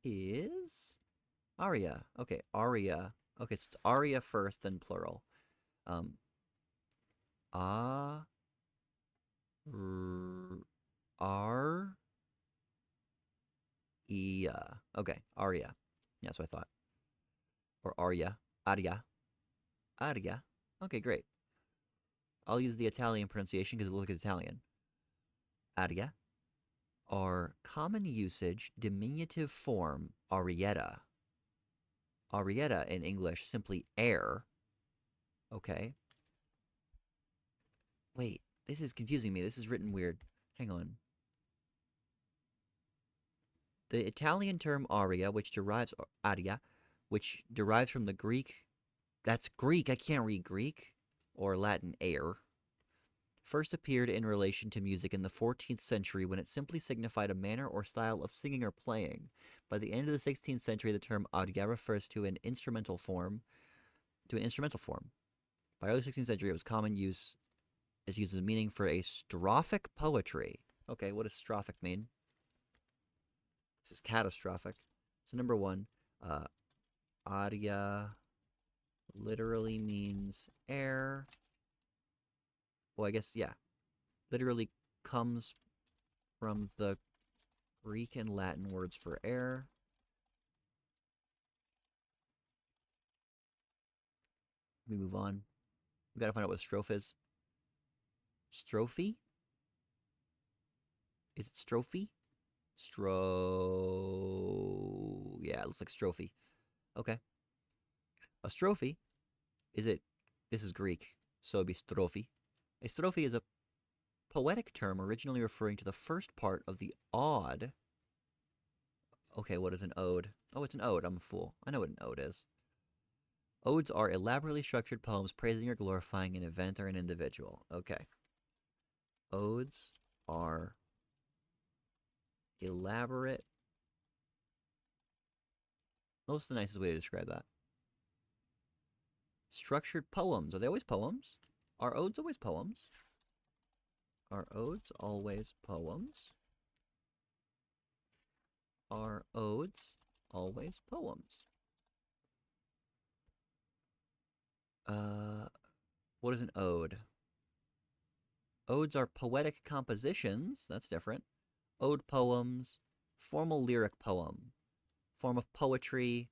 is aria. Okay, aria. Okay, so it's aria first, then plural. Aria. Okay, aria. Yeah, that's what I thought. Or aria. Aria. Aria. Okay, great. I'll use the Italian pronunciation because it looks Italian. Aria. Or common usage diminutive form arietta. arietta in English, simply air. Okay. Wait, this is confusing me. This is written weird. Hang on. The Italian term aria, which derives from the Greek. That's Greek. I can't read Greek. Or Latin air. First appeared in relation to music in the 14th century when it simply signified a manner or style of singing or playing. By the end of the 16th century, the term aria refers to an instrumental form. By early 16th century, it was common use. It's used as a meaning for a strophic poetry. Okay, what does strophic mean? This is catastrophic. So number one, aria literally means air. Well, I guess, yeah. Literally comes from the Greek and Latin words for air. We move on. We gotta find out what a strophe is. Strophe? Is it strophe? Yeah, it looks like strophe. Okay. A strophe this is Greek, so it'd be strophe. A strophe is a poetic term originally referring to the first part of the ode. Okay, what is an ode? Oh, it's an ode. I'm a fool. I know what an ode is. Odes are elaborately structured poems praising or glorifying an event or an individual. Okay. Odes are elaborate. What's the nicest way to describe that? Structured poems. Are they always poems? Are odes always poems? Are odes always poems? Are odes always poems? What is an ode? Odes are poetic compositions. That's different. Ode poems, formal lyric poem, form of poetry,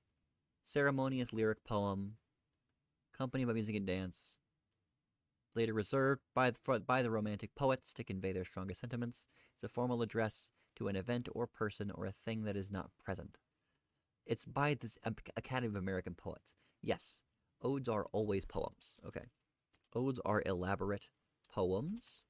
ceremonious lyric poem, accompanied by music and dance, later reserved by the Romantic poets to convey their strongest sentiments. It's a formal address to an event or person or a thing that is not present. It's by this Academy of American Poets. Yes, odes are always poems. Okay. Odes are elaborate poems.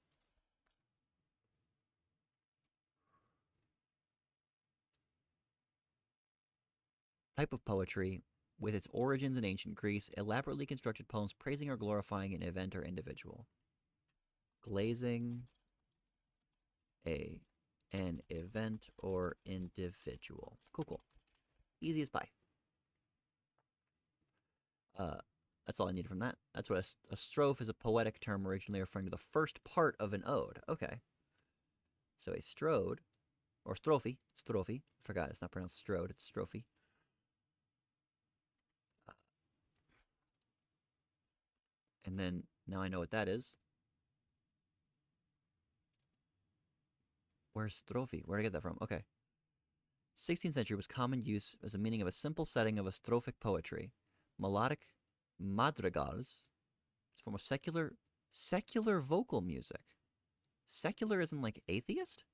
Type of poetry with its origins in ancient Greece, elaborately constructed poems praising or glorifying an event or individual. Glazing an event or individual. Cool. Easy as pie. That's all I needed from that. That's what a strophe is, a poetic term originally referring to the first part of an ode. Okay. So a strode, or strophe, I forgot it's not pronounced strode, it's strophe. And then, now I know what that is. Where's strophe? Where did I get that from? Okay. 16th century was common use as a meaning of a simple setting of a strophic poetry. Melodic madrigals, it's a form of secular vocal music. Secular isn't like atheist?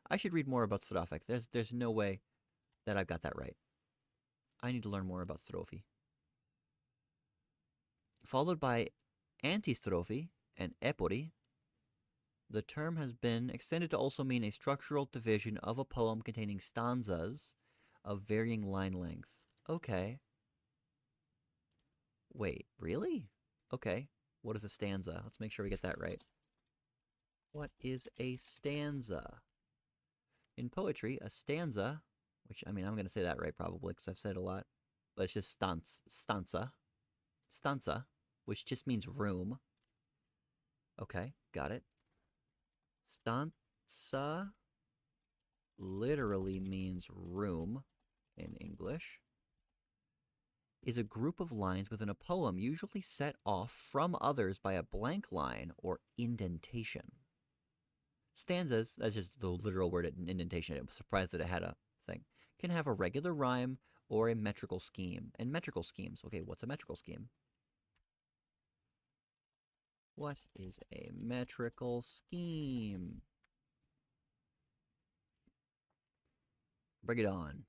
I should read more about strophic. There's no way that I've got that right. I need to learn more about strophe. Followed by antistrophe and epori, the term has been extended to also mean a structural division of a poem containing stanzas of varying line length. Okay. Wait, really? Okay. What is a stanza? Let's make sure we get that right. What is a stanza? In poetry, a stanza, which, I mean, I'm going to say that right probably because I've said it a lot, but it's just stanza, which just means room. Okay, got it. Stanza literally means room in English. Is a group of lines within a poem usually set off from others by a blank line or indentation. Stanzas, that's just the literal word indentation, I'm surprised that it had a thing, can have a regular rhyme or a metrical scheme. And metrical schemes, okay, what's a metrical scheme? What is a metrical scheme? Bring it on.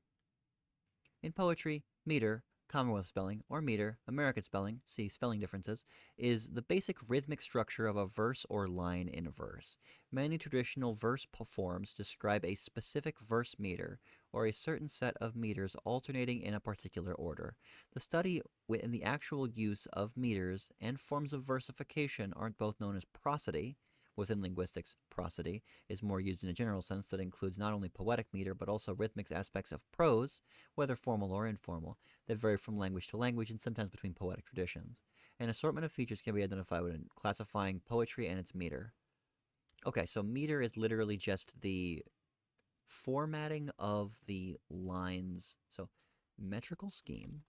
In poetry, meter, Commonwealth spelling, or meter, American spelling, see spelling differences, is the basic rhythmic structure of a verse or line in a verse. Many traditional verse forms describe a specific verse meter, or a certain set of meters alternating in a particular order. The study in the actual use of meters and forms of versification are both known as prosody. Within linguistics, prosody is more used in a general sense that includes not only poetic meter, but also rhythmic aspects of prose, whether formal or informal, that vary from language to language and sometimes between poetic traditions. An assortment of features can be identified when classifying poetry and its meter. Okay, so meter is literally just the formatting of the lines. So metrical scheme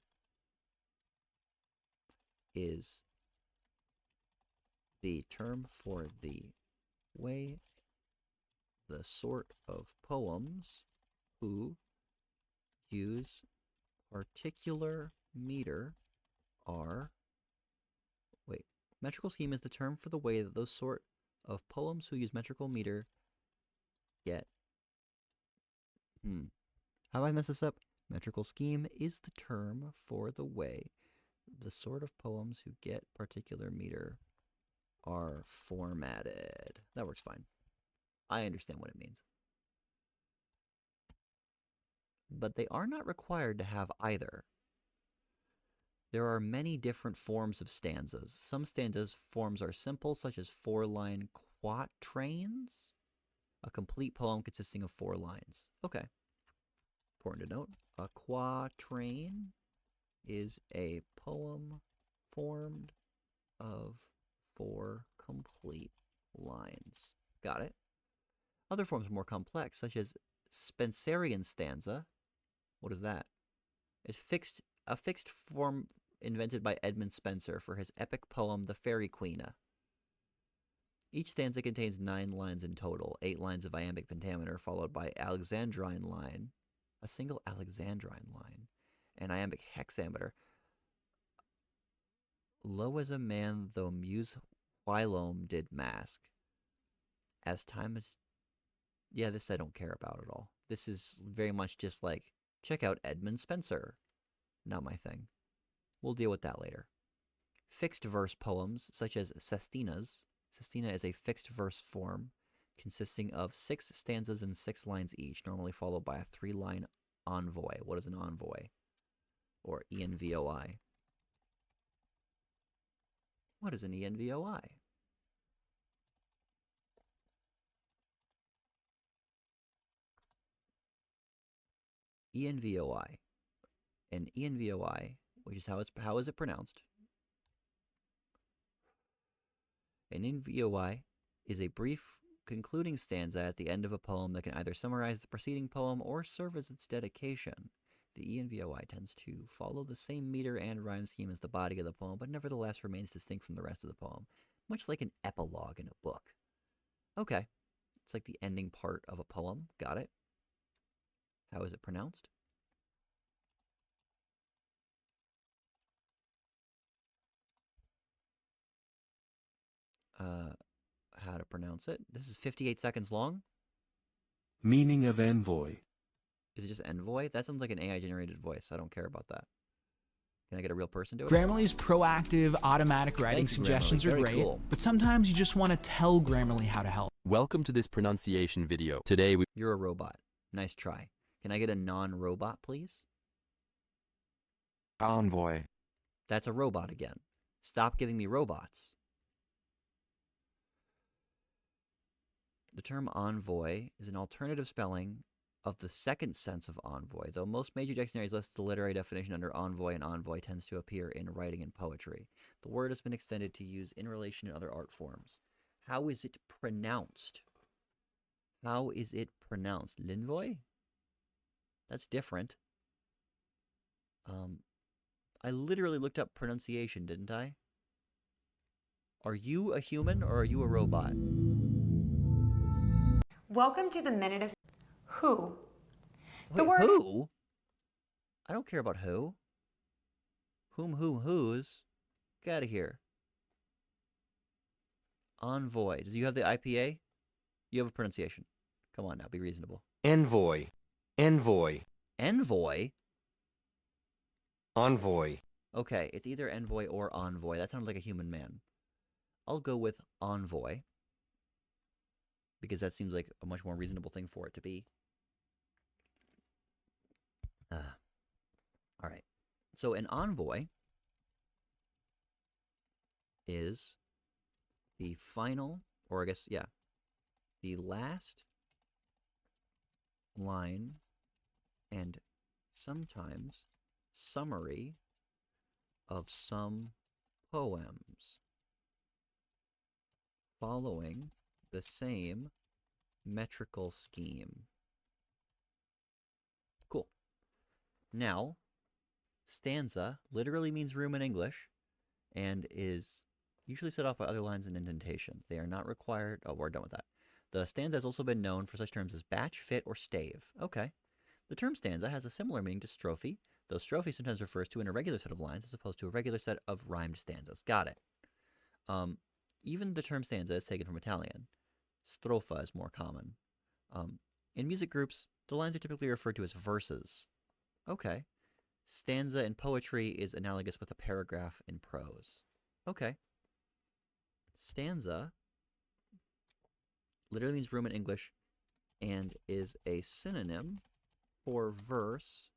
is the term for the way the sort of poems who use particular meter are. Wait, metrical scheme is the term for the way that those sort of poems who use metrical meter get. How do I mess this up? Metrical scheme is the term for the way the sort of poems who get particular meter are formatted. That works fine. I understand what it means. But they are not required to have either. There are many different forms of stanzas. Some stanzas forms are simple, such as 4-line quatrains, a complete poem consisting of 4 lines. Okay. Important to note, a quatrain is a poem formed of 4 complete lines. Got it? Other forms are more complex, such as Spenserian stanza. What is that? It's a fixed form invented by Edmund Spenser for his epic poem, The Faerie Queene. Each stanza contains 9 lines in total, 8 lines of iambic pentameter, followed by Alexandrine line, a single Alexandrine line, and iambic hexameter. Low as a man, though muse whilome did mask. As time is... Yeah, this I don't care about at all. This is very much just like, check out Edmund Spenser. Not my thing. We'll deal with that later. Fixed verse poems, such as sestinas. Sestina is a fixed verse form consisting of 6 stanzas and 6 lines each, normally followed by a 3-line envoi. What is an envoi? Or envoi? What is an envoi? Envoi. An envoi, which is how is it pronounced? An envoi is a brief concluding stanza at the end of a poem that can either summarize the preceding poem or serve as its dedication. The envoi tends to follow the same meter and rhyme scheme as the body of the poem, but nevertheless remains distinct from the rest of the poem, much like an epilogue in a book. Okay, it's like the ending part of a poem. Got it. How is it pronounced? How to pronounce it. This is 58 seconds long. Meaning of envoy. Is it just envoy? That sounds like an AI-generated voice. I don't care about that. Can I get a real person to do it? Grammarly's proactive, automatic writing Thank you, suggestions Grammarly. are Very great, cool. but sometimes you just want to tell Grammarly how to help. Welcome to this pronunciation video. Today we... You're a robot. Nice try. Can I get a non-robot, please? Envoy. That's a robot again. Stop giving me robots. The term envoy is an alternative spelling of the second sense of envoy, though most major dictionaries list the literary definition under envoy, and envoy tends to appear in writing and poetry. The word has been extended to use in relation to other art forms. How is it pronounced? How is it pronounced? L'envoi? That's different. I literally looked up pronunciation, didn't I? Are you a human or are you a robot? Welcome to the Minute of Who. Wait, who? I don't care about who. Whose? Get out of here. Envoy. Do you have the IPA? You have a pronunciation. Come on now, be reasonable. Envoi. Envoi. Envoy? Envoi. Okay, it's either envoy or envoy. That sounded like a human man. I'll go with envoy because that seems like a much more reasonable thing for it to be. All right. So an envoy is the final, or I guess, yeah, the last line and sometimes summary of some poems following the same metrical scheme. Cool. Now, stanza literally means room in English and is usually set off by other lines and indentations. They are not required. Oh, we're done with that. The stanza has also been known for such terms as batch, fit, or stave. Okay. The term stanza has a similar meaning to strophe, though strophe sometimes refers to an irregular set of lines as opposed to a regular set of rhymed stanzas. Got it. Even the term stanza is taken from Italian. Strofa is more common. In music groups, the lines are typically referred to as verses. Okay. Stanza in poetry is analogous with a paragraph in prose. Okay. Stanza literally means room in English and is a synonym for verse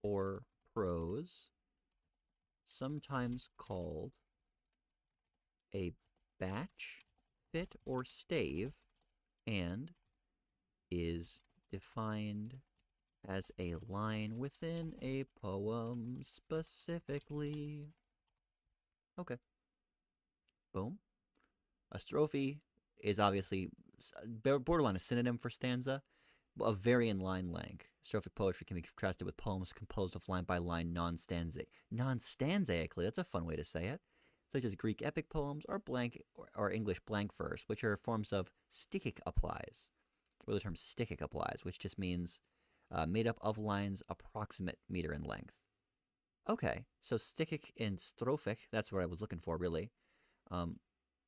or prose, sometimes called a batch, fit, or stave, and is defined as a line within a poem specifically. Okay. Boom. A strophe is obviously borderline a synonym for stanza, of varying line length. Strophic poetry can be contrasted with poems composed of line-by-line non-stanzaically, that's a fun way to say it, such as Greek epic poems or blank or English blank verse, which are forms of stichic applies, where the term stichic applies, which just means made up of lines approximate meter in length. Okay, so stichic and strophic, that's what I was looking for, really.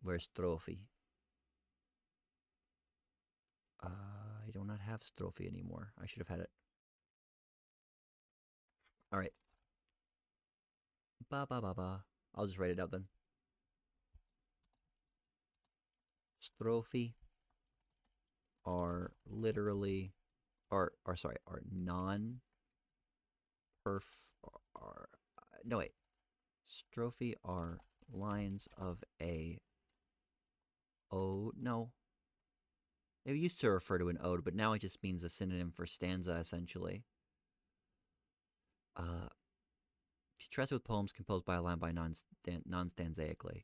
Where's strophe? I do not have strophe anymore. I should have had it. All right. Ba ba ba ba. I'll just write it out then. Strophe are literally, are non no wait. Strophe are lines of a ode. No. It used to refer to an ode, but now it just means a synonym for stanza, essentially. Contrasted with poems composed by a line by non-stanzaically.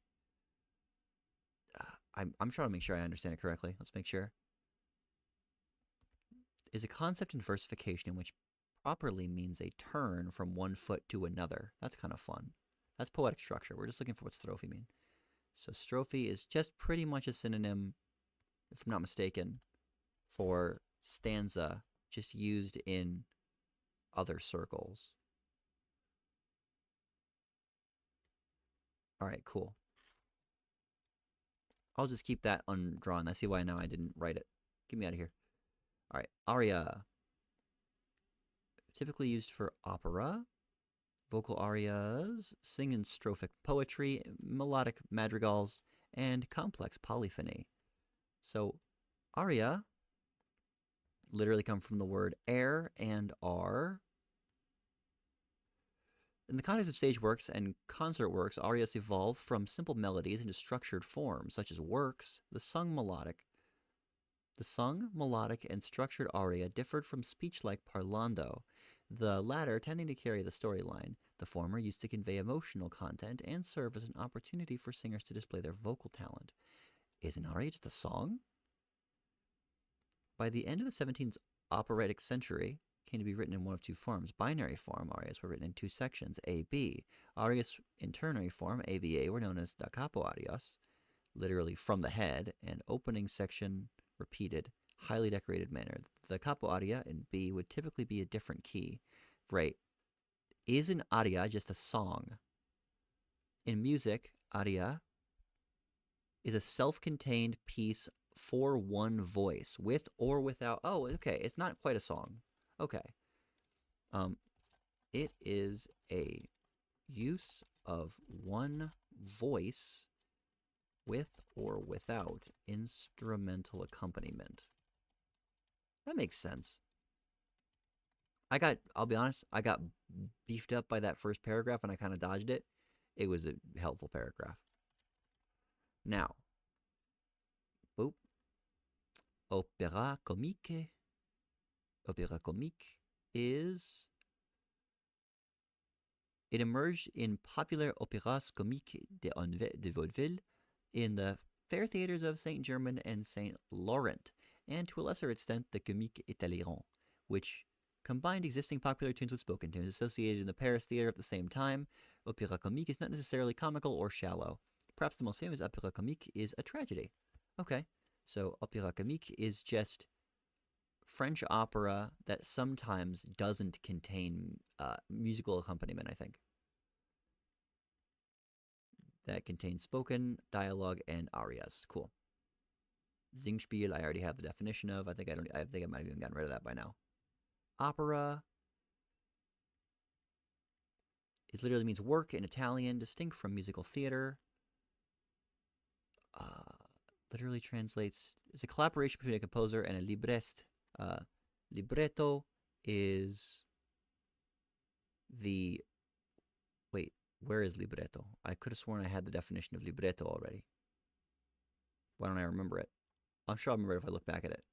I'm trying to make sure I understand it correctly. Let's make sure. Is a concept in versification in which properly means a turn from one foot to another. That's kind of fun. That's poetic structure. We're just looking for what strophe mean. So strophe is just pretty much a synonym, if I'm not mistaken, for stanza, just used in other circles. All right, cool. I'll just keep that undrawn. I see why now I didn't write it. Get me out of here. All right, aria. Typically used for opera, vocal arias, sing and strophic poetry, melodic madrigals, and complex polyphony. So, aria literally come from the word air and are. In the context of stage works and concert works, arias evolve from simple melodies into structured forms, such as works. The sung, melodic, and structured aria differed from speech-like parlando, the latter tending to carry the storyline. The former used to convey emotional content and serve as an opportunity for singers to display their vocal talent. Is an aria just a song? By the end of the 17th operatic century, came to be written in one of two forms. Binary form arias were written in two sections, A, B. Arias in ternary form, A, B, A, were known as da capo arias, literally from the head, and opening section repeated, highly decorated manner. The capo aria in B would typically be a different key. Right. Is an aria just a song? In music, aria is a self-contained piece for one voice, with or without. Oh, okay. It's not quite a song. Okay. It is a use of one voice with or without instrumental accompaniment. That makes sense. I'll be honest, I got beefed up by that first paragraph and I kind of dodged it. It was a helpful paragraph. Now, boop. Opéra comique. Opéra comique is... It emerged in popular opéras comiques de vaudeville in the fair theaters of Saint Germain and Saint Laurent, and to a lesser extent the comique italien, which combined existing popular tunes with spoken tunes associated in the Paris theater at the same time. Opéra comique is not necessarily comical or shallow. Perhaps the most famous opéra comique is a tragedy. Okay, so opéra comique is just French opera that sometimes doesn't contain musical accompaniment, I think. That contains spoken, dialogue, and arias. Cool. Singspiel, I already have the definition of. I think I might have even gotten rid of that by now. Opera literally means work in Italian, distinct from musical theater. Literally translates, it's a collaboration between a composer and a libriste. Libretto is the... Wait, where is libretto? I could have sworn I had the definition of libretto already. Why don't I remember it? I'm sure I'll remember it if I look back at it.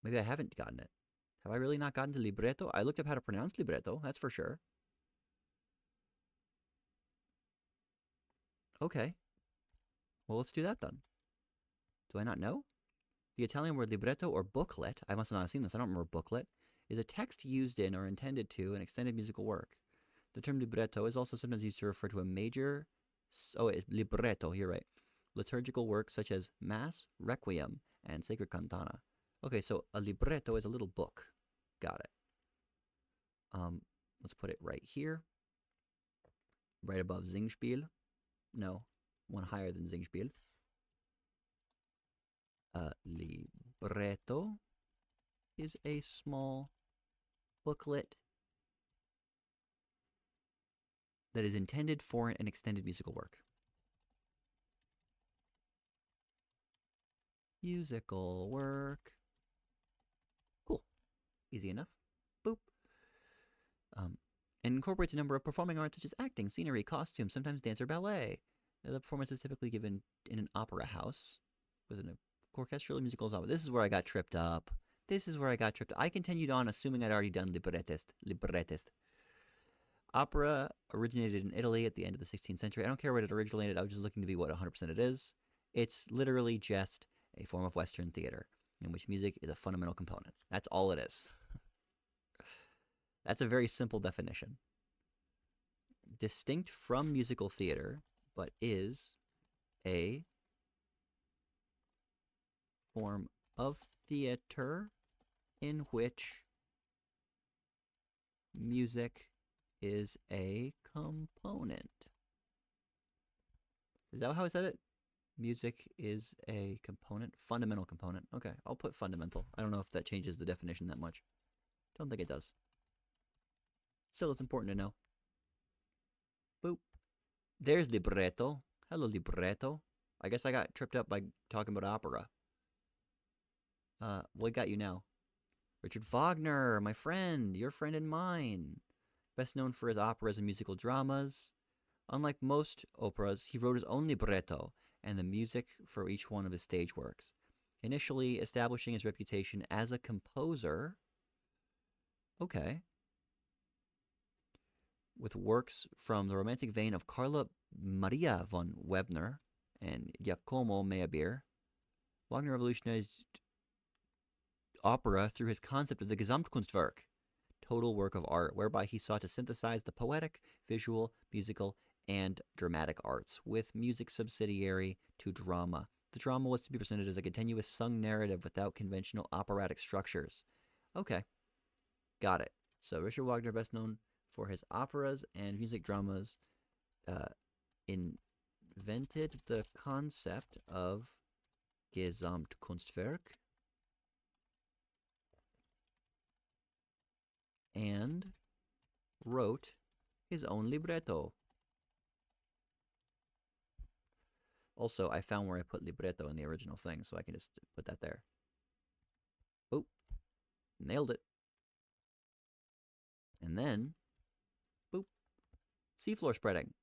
Maybe I haven't gotten it. Have I really not gotten to libretto? I looked up how to pronounce libretto, that's for sure. Okay. Well, let's do that then. Do I not know? The Italian word libretto or booklet, I must not have seen this, I don't remember booklet, is a text used in or intended to an extended musical work. The term libretto is also sometimes used to refer to a major, it's libretto, you're right, liturgical work such as Mass, Requiem, and Sacred Cantata. Okay, so a libretto is a little book. Got it. Let's put it right here, right above Singspiel. No, one higher than Singspiel. Libretto is a small booklet that is intended for an extended musical work. Musical work. Cool. Easy enough. Boop. And incorporates a number of performing arts such as acting, scenery, costume, sometimes dance or ballet. The performance is typically given in an opera house with an orchestral musical ensemble. This is where I got tripped up. I continued on assuming I'd already done librettist. Opera originated in Italy at the end of the 16th century. I don't care where it originated. I was just looking to be what 100% it is. It's literally just a form of Western theater in which music is a fundamental component. That's all it is. That's a very simple definition. Distinct from musical theater, but is a form of theater in which music is a component. Is that how I said it? Music is a component, fundamental component. Okay, I'll put fundamental. I don't know if that changes the definition that much. Don't think it does. Still, it's important to know. Boop. There's libretto. Hello, libretto. I guess I got tripped up by talking about opera. What got you now? Richard Wagner, my friend, your friend and mine. Best known for his operas and musical dramas. Unlike most operas, he wrote his own libretto and the music for each one of his stage works, initially establishing his reputation as a composer. Okay. With works from the romantic vein of Carla Maria von Weber and Giacomo Meyerbeer, Wagner revolutionized opera through his concept of the Gesamtkunstwerk, total work of art, whereby he sought to synthesize the poetic, visual, musical, and dramatic arts, with music subsidiary to drama. The drama was to be presented as a continuous sung narrative without conventional operatic structures. Okay, got it. So Richard Wagner, best known for his operas and music dramas, invented the concept of Gesamtkunstwerk, and wrote his own libretto. Also, I found where I put libretto in the original thing, so I can just put that there. Oh, nailed it. And then, boop, seafloor spreading.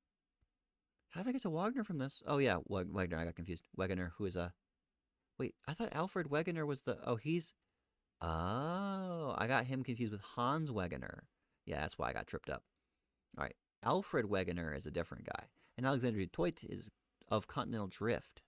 How did I get to Wagner from this? Oh yeah, Wagner, I got confused. Wegener, who is a... Wait, I thought Alfred Wegener was the... Oh, he's... Oh, I got him confused with Hans Wegener. Yeah, that's why I got tripped up. All right, Alfred Wegener is a different guy. And Alexander de Toit is of continental drift.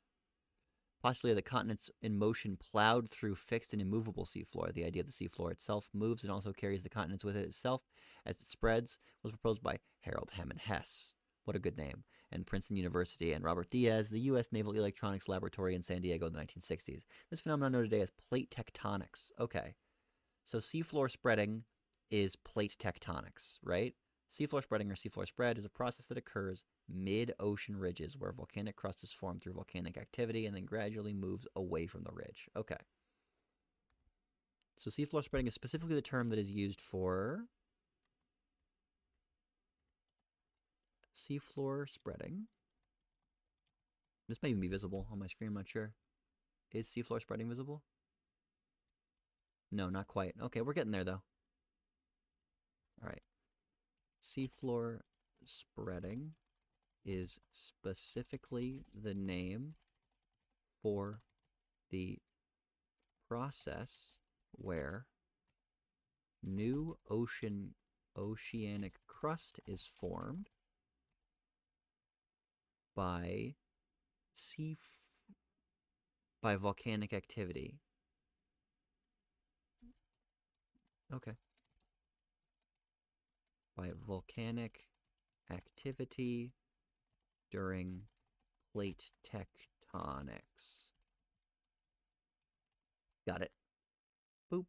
Postulated the continents in motion plowed through fixed and immovable seafloor. The idea of the seafloor itself moves and also carries the continents with it itself as it spreads was proposed by Harold Hammond Hess. What a good name. And Princeton University and Robert Diaz, the U.S. Naval Electronics Laboratory in San Diego in the 1960s. This phenomenon known today as plate tectonics. Okay, so seafloor spreading is plate tectonics, right? Seafloor spreading or seafloor spread is a process that occurs mid-ocean ridges where volcanic crust is formed through volcanic activity and then gradually moves away from the ridge. Okay. So seafloor spreading is specifically the term that is used for seafloor spreading. This may even be visible on my screen, I'm not sure. Is seafloor spreading visible? No, not quite. Okay, we're getting there though. All right. Seafloor spreading is specifically the name for the process where new oceanic crust is formed by volcanic activity. Okay. By volcanic activity during plate tectonics. Got it. Boop.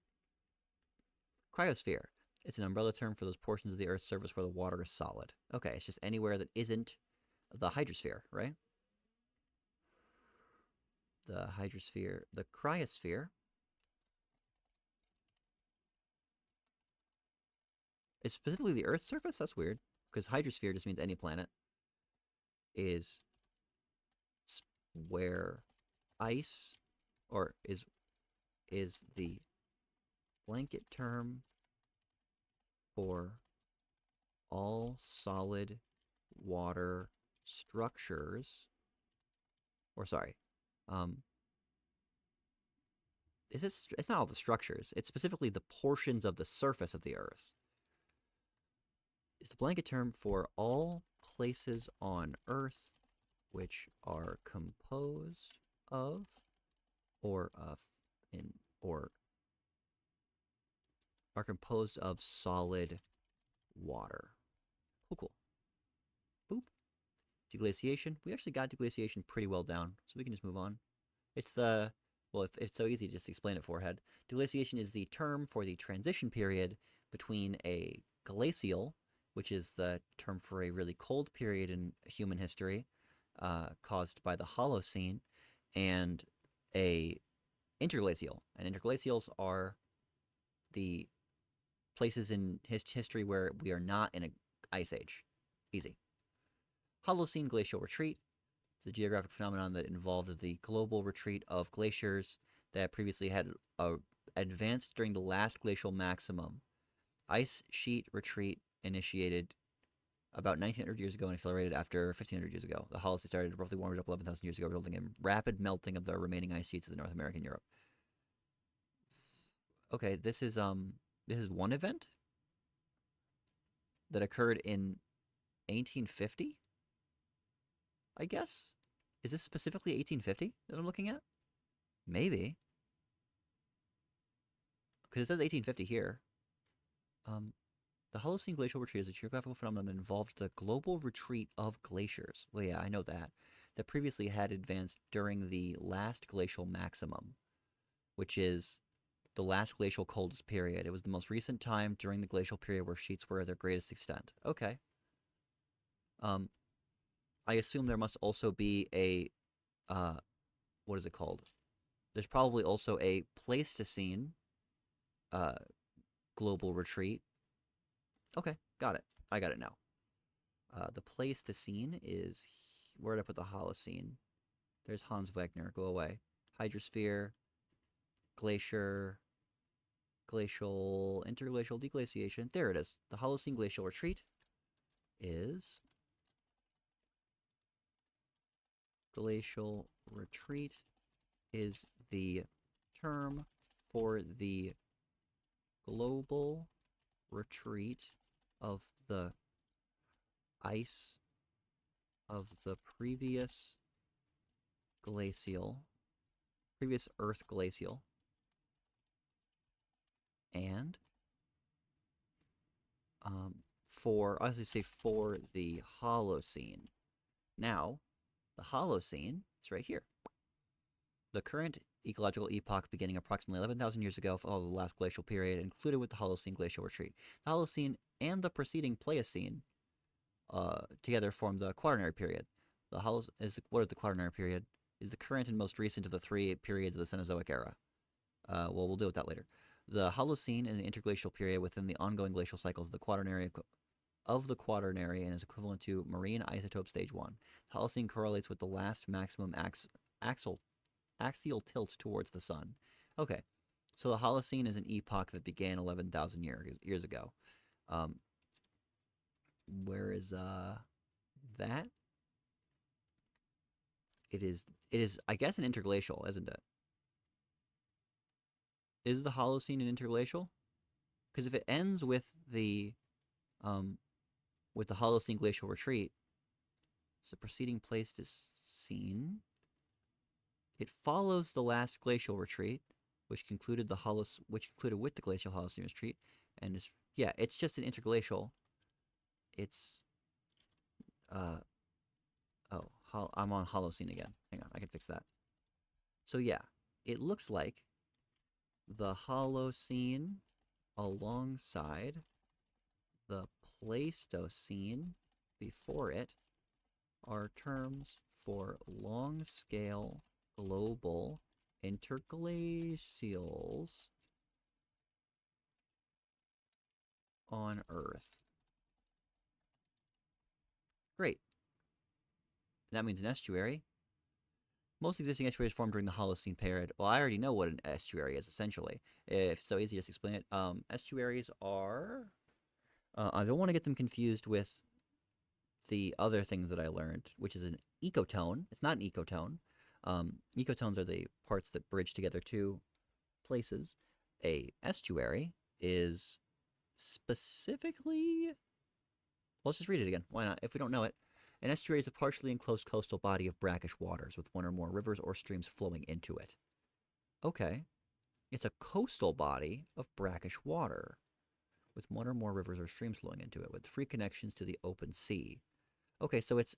Cryosphere. It's an umbrella term for those portions of the Earth's surface where the water is solid. Okay, it's just anywhere that isn't the hydrosphere, right? The hydrosphere, the cryosphere is specifically the Earth's surface? That's weird, because hydrosphere just means any planet. Is where ice, or is the blanket term for all solid water structures, or sorry, it's not all the structures, it's specifically the portions of the surface of the Earth. Is the blanket term for all places on Earth which are composed of or are composed of solid water. Cool. Boop. Deglaciation. We actually got deglaciation pretty well down, so we can just move on. It's the, well, if it's so easy to just explain it, forehead. Deglaciation is the term for the transition period between a glacial, which is the term for a really cold period in human history, caused by the Holocene, and a interglacial. And interglacials are the places in history where we are not in an ice age. Easy. Holocene glacial retreat. It's a geographic phenomenon that involved the global retreat of glaciers that previously had advanced during the last glacial maximum. Ice sheet retreat initiated about 1900 years ago and accelerated after 1500 years ago. The Holocene started abruptly warmed up 11,000 years ago, resulting in rapid melting of the remaining ice sheets of the North American Europe. Okay, this is one event that occurred in 1850, I guess? Is this specifically 1850 that I'm looking at? Maybe. Because it says 1850 here. The Holocene glacial retreat is a geographical phenomenon that involved the global retreat of glaciers. Well, yeah, I know that. That previously had advanced during the last glacial maximum, which is the last glacial coldest period. It was the most recent time during the glacial period where sheets were at their greatest extent. Okay. I assume there must also be a, what is it called? There's probably also a Pleistocene global retreat Okay, got it. I got it now. The Pleistocene is... Where did I put the Holocene? There's Hans Wegner. Go away. Hydrosphere, glacier, glacial, interglacial deglaciation. There it is. The Holocene glacial retreat is... Glacial retreat is the term for the global retreat of the ice of the previous Earth glacial, and for the Holocene. Now, the Holocene is right here. The current ecological epoch beginning approximately 11,000 years ago following the last glacial period, included with the Holocene glacial retreat. The Holocene and the preceding Pliocene together form the Quaternary period. What is the Quaternary period? Is the current and most recent of the three periods of the Cenozoic era. Well, we'll deal with that later. The Holocene and the interglacial period within the ongoing glacial cycles of the Quaternary and is equivalent to marine isotope stage 1. The Holocene correlates with the last maximum axial tilt towards the sun. Okay, so the Holocene is an epoch that began 11,000 years ago. Where is that? It is, I guess, an interglacial, isn't it? Is the Holocene an interglacial? Because if it ends with the Holocene glacial retreat, it's the preceding Pleistocene. It follows the last glacial retreat, which concluded with the glacial Holocene retreat, and it's just an interglacial. It's I'm on Holocene again. Hang on, I can fix that. So yeah, it looks like the Holocene alongside the Pleistocene before it are terms for long-scale global interglacials on Earth. Great. That means an estuary. Most existing estuaries formed during the Holocene period. Well, I already know what an estuary is, essentially. If so easy, just explain it. Estuaries are... I don't want to get them confused with the other things that I learned, which is an ecotone. It's not an ecotone. Ecotones are the parts that bridge together two places. A estuary is specifically... Let's just read it again. Why not? If we don't know it. An estuary is a partially enclosed coastal body of brackish waters with one or more rivers or streams flowing into it. Okay. It's a coastal body of brackish water with one or more rivers or streams flowing into it with free connections to the open sea. Okay, so it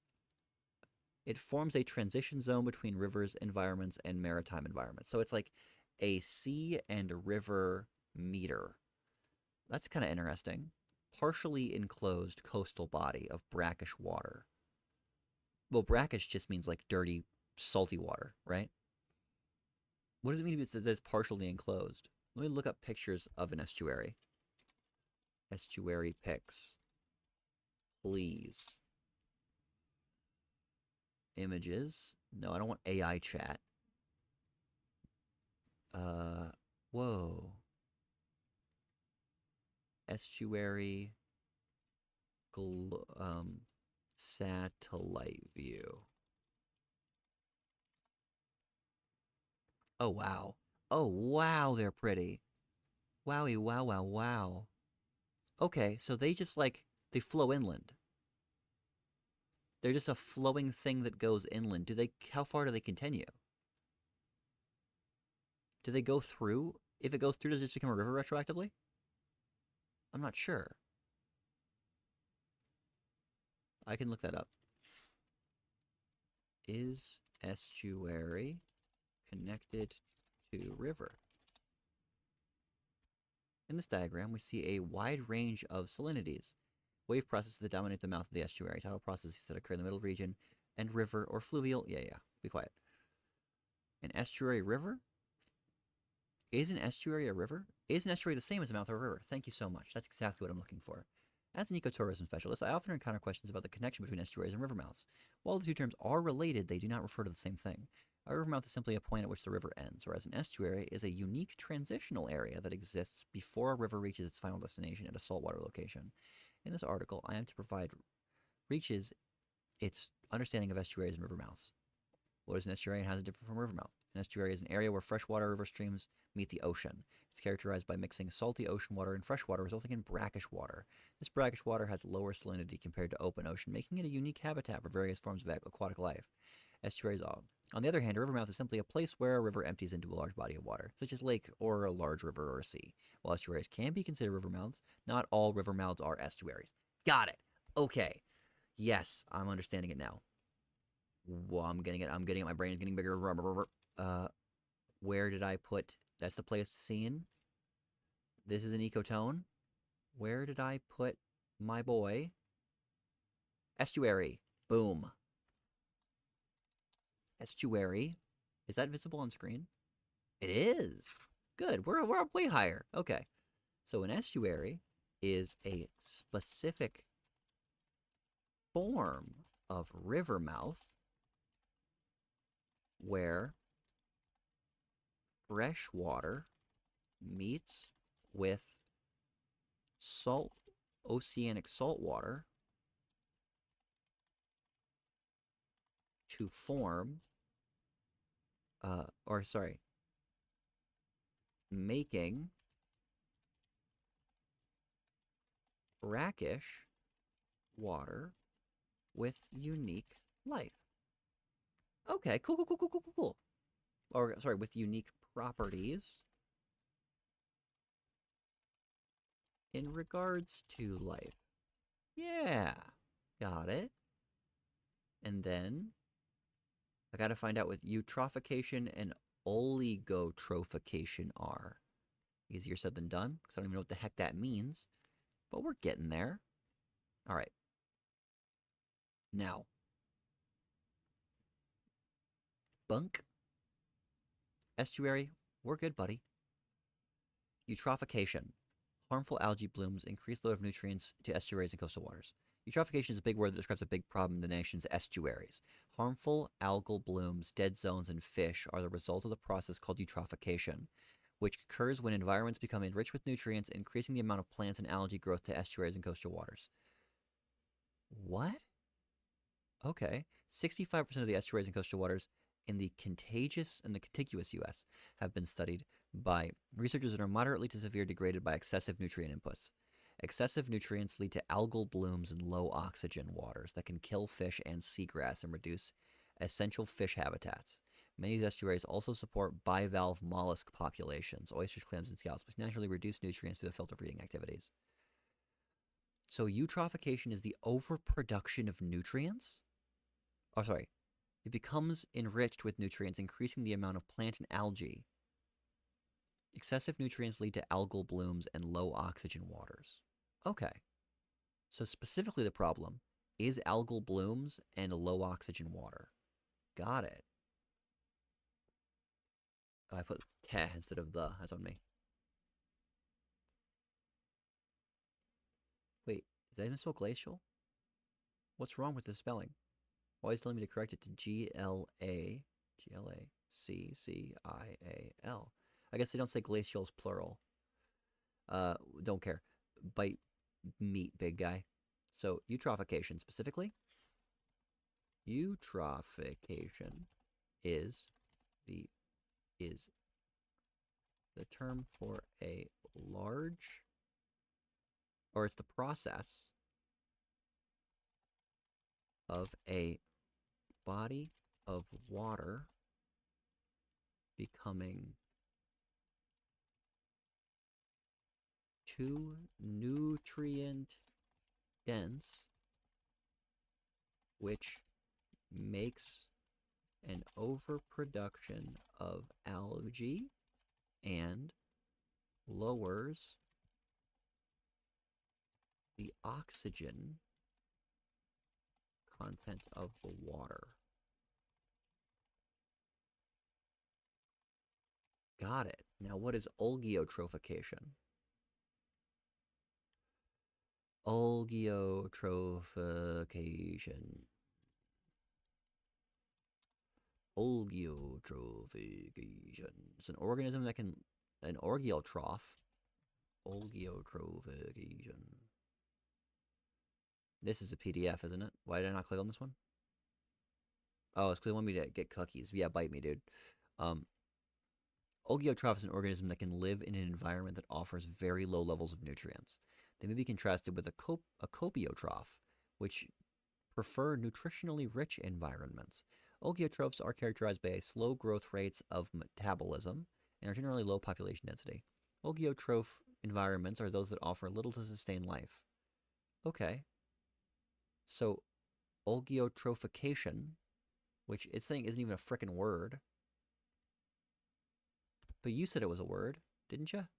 forms a transition zone between rivers environments and maritime environments. So it's like a sea and river meter. That's kind of interesting. Partially enclosed coastal body of brackish water. Well, brackish just means like dirty, salty water, right? What does it mean if it's partially enclosed? Let me look up pictures of an estuary. Estuary pics. Please. Images. No, I don't want AI chat. Whoa. Estuary. Satellite view. Oh, wow. Oh, wow, they're pretty. Wowie, wow, wow, wow. Okay, so they just, they flow inland. They're just a flowing thing that goes inland. How far do they continue? Do they go through? If it goes through, does it just become a river retroactively? I'm not sure. I can look that up. Is estuary connected to river? In this diagram, we see a wide range of salinities. Wave processes that dominate the mouth of the estuary, tidal processes that occur in the middle region, and river or fluvial. Yeah, be quiet. An estuary river? Is an estuary a river? Is an estuary the same as a mouth of a river? Thank you so much. That's exactly what I'm looking for. As an ecotourism specialist, I often encounter questions about the connection between estuaries and river mouths. While the two terms are related, they do not refer to the same thing. A river mouth is simply a point at which the river ends, whereas an estuary is a unique transitional area that exists before a river reaches its final destination at a saltwater location. In this article, I am to provide reaches its understanding of estuaries and river mouths. What is an estuary and how is it different from a river mouth? An estuary is an area where freshwater river streams meet the ocean. It's characterized by mixing salty ocean water and fresh water, resulting in brackish water. This brackish water has lower salinity compared to open ocean, making it a unique habitat for various forms of aquatic life. Estuaries, on the other hand, a river mouth is simply a place where a river empties into a large body of water, such as a lake or a large river or a sea. While estuaries can be considered river mouths, not all river mouths are estuaries. Got it. Okay. Yes, I'm understanding it now. Well, I'm getting it. My brain is getting bigger. Where did I put? That's the Pleistocene. This is an ecotone. Where did I put my boy? Estuary. Boom. Estuary. Is that visible on screen? It is. Good. We're up way higher. Okay. So an estuary is a specific form of river mouth where fresh water meets with oceanic salt water to form, making brackish water with unique life. Okay, cool. Or, sorry, with unique properties in regards to life. Yeah, got it. And then I gotta find out what eutrophication and oligotrophication are. Easier said than done, because I don't even know what the heck that means, but we're getting there. All right. Now, bunk. Estuary, we're good, buddy. Eutrophication. Harmful algae blooms increase the load of nutrients to estuaries and coastal waters. Eutrophication is a big word that describes a big problem in the nation's estuaries. Harmful algal blooms, dead zones, and fish are the result of the process called eutrophication, which occurs when environments become enriched with nutrients, increasing the amount of plants and algae growth to estuaries and coastal waters. What? Okay. 65% of the estuaries and coastal waters in the contiguous U.S. have been studied by researchers that are moderately to severe degraded by excessive nutrient inputs. Excessive nutrients lead to algal blooms and low oxygen waters that can kill fish and seagrass and reduce essential fish habitats. Many of these estuaries also support bivalve mollusk populations, oysters, clams, and scallops, which naturally reduce nutrients through the filter feeding activities. So eutrophication is the overproduction of nutrients? Oh, sorry. It becomes enriched with nutrients, increasing the amount of plant and algae. Excessive nutrients lead to algal blooms and low oxygen waters. Okay. So specifically the problem is algal blooms and low oxygen water. Got it. Oh, I put te instead of the. That's on me. Wait, is that even spelled glacial? What's wrong with the spelling? Why is it telling me to correct it to G-L-A-C-C-I-A-L? I guess they don't say glacials plural. Don't care. Bite meat, big guy. So eutrophication specifically. Eutrophication is the term for a large, or it's the process of a body of water becoming too nutrient dense, which makes an overproduction of algae and lowers the oxygen content of the water. Got it. Now, what is oligotrophication? Olgeotrophication. Olgeotrophication. It's an organism that can... An orgiotroph. Olgeotrophication. This is a PDF, isn't it? Why did I not click on this one? Oh, it's because they want me to get cookies. Yeah, bite me, dude. Olgeotroph is an organism that can live in an environment that offers very low levels of nutrients. They may be contrasted with a copiotroph, which prefer nutritionally rich environments. Olgeotrophs are characterized by slow growth rates of metabolism and are generally low population density. Olgeotroph environments are those that offer little to sustain life. Okay. So, olgeotrophication, which it's saying isn't even a frickin' word. But you said it was a word, didn't you?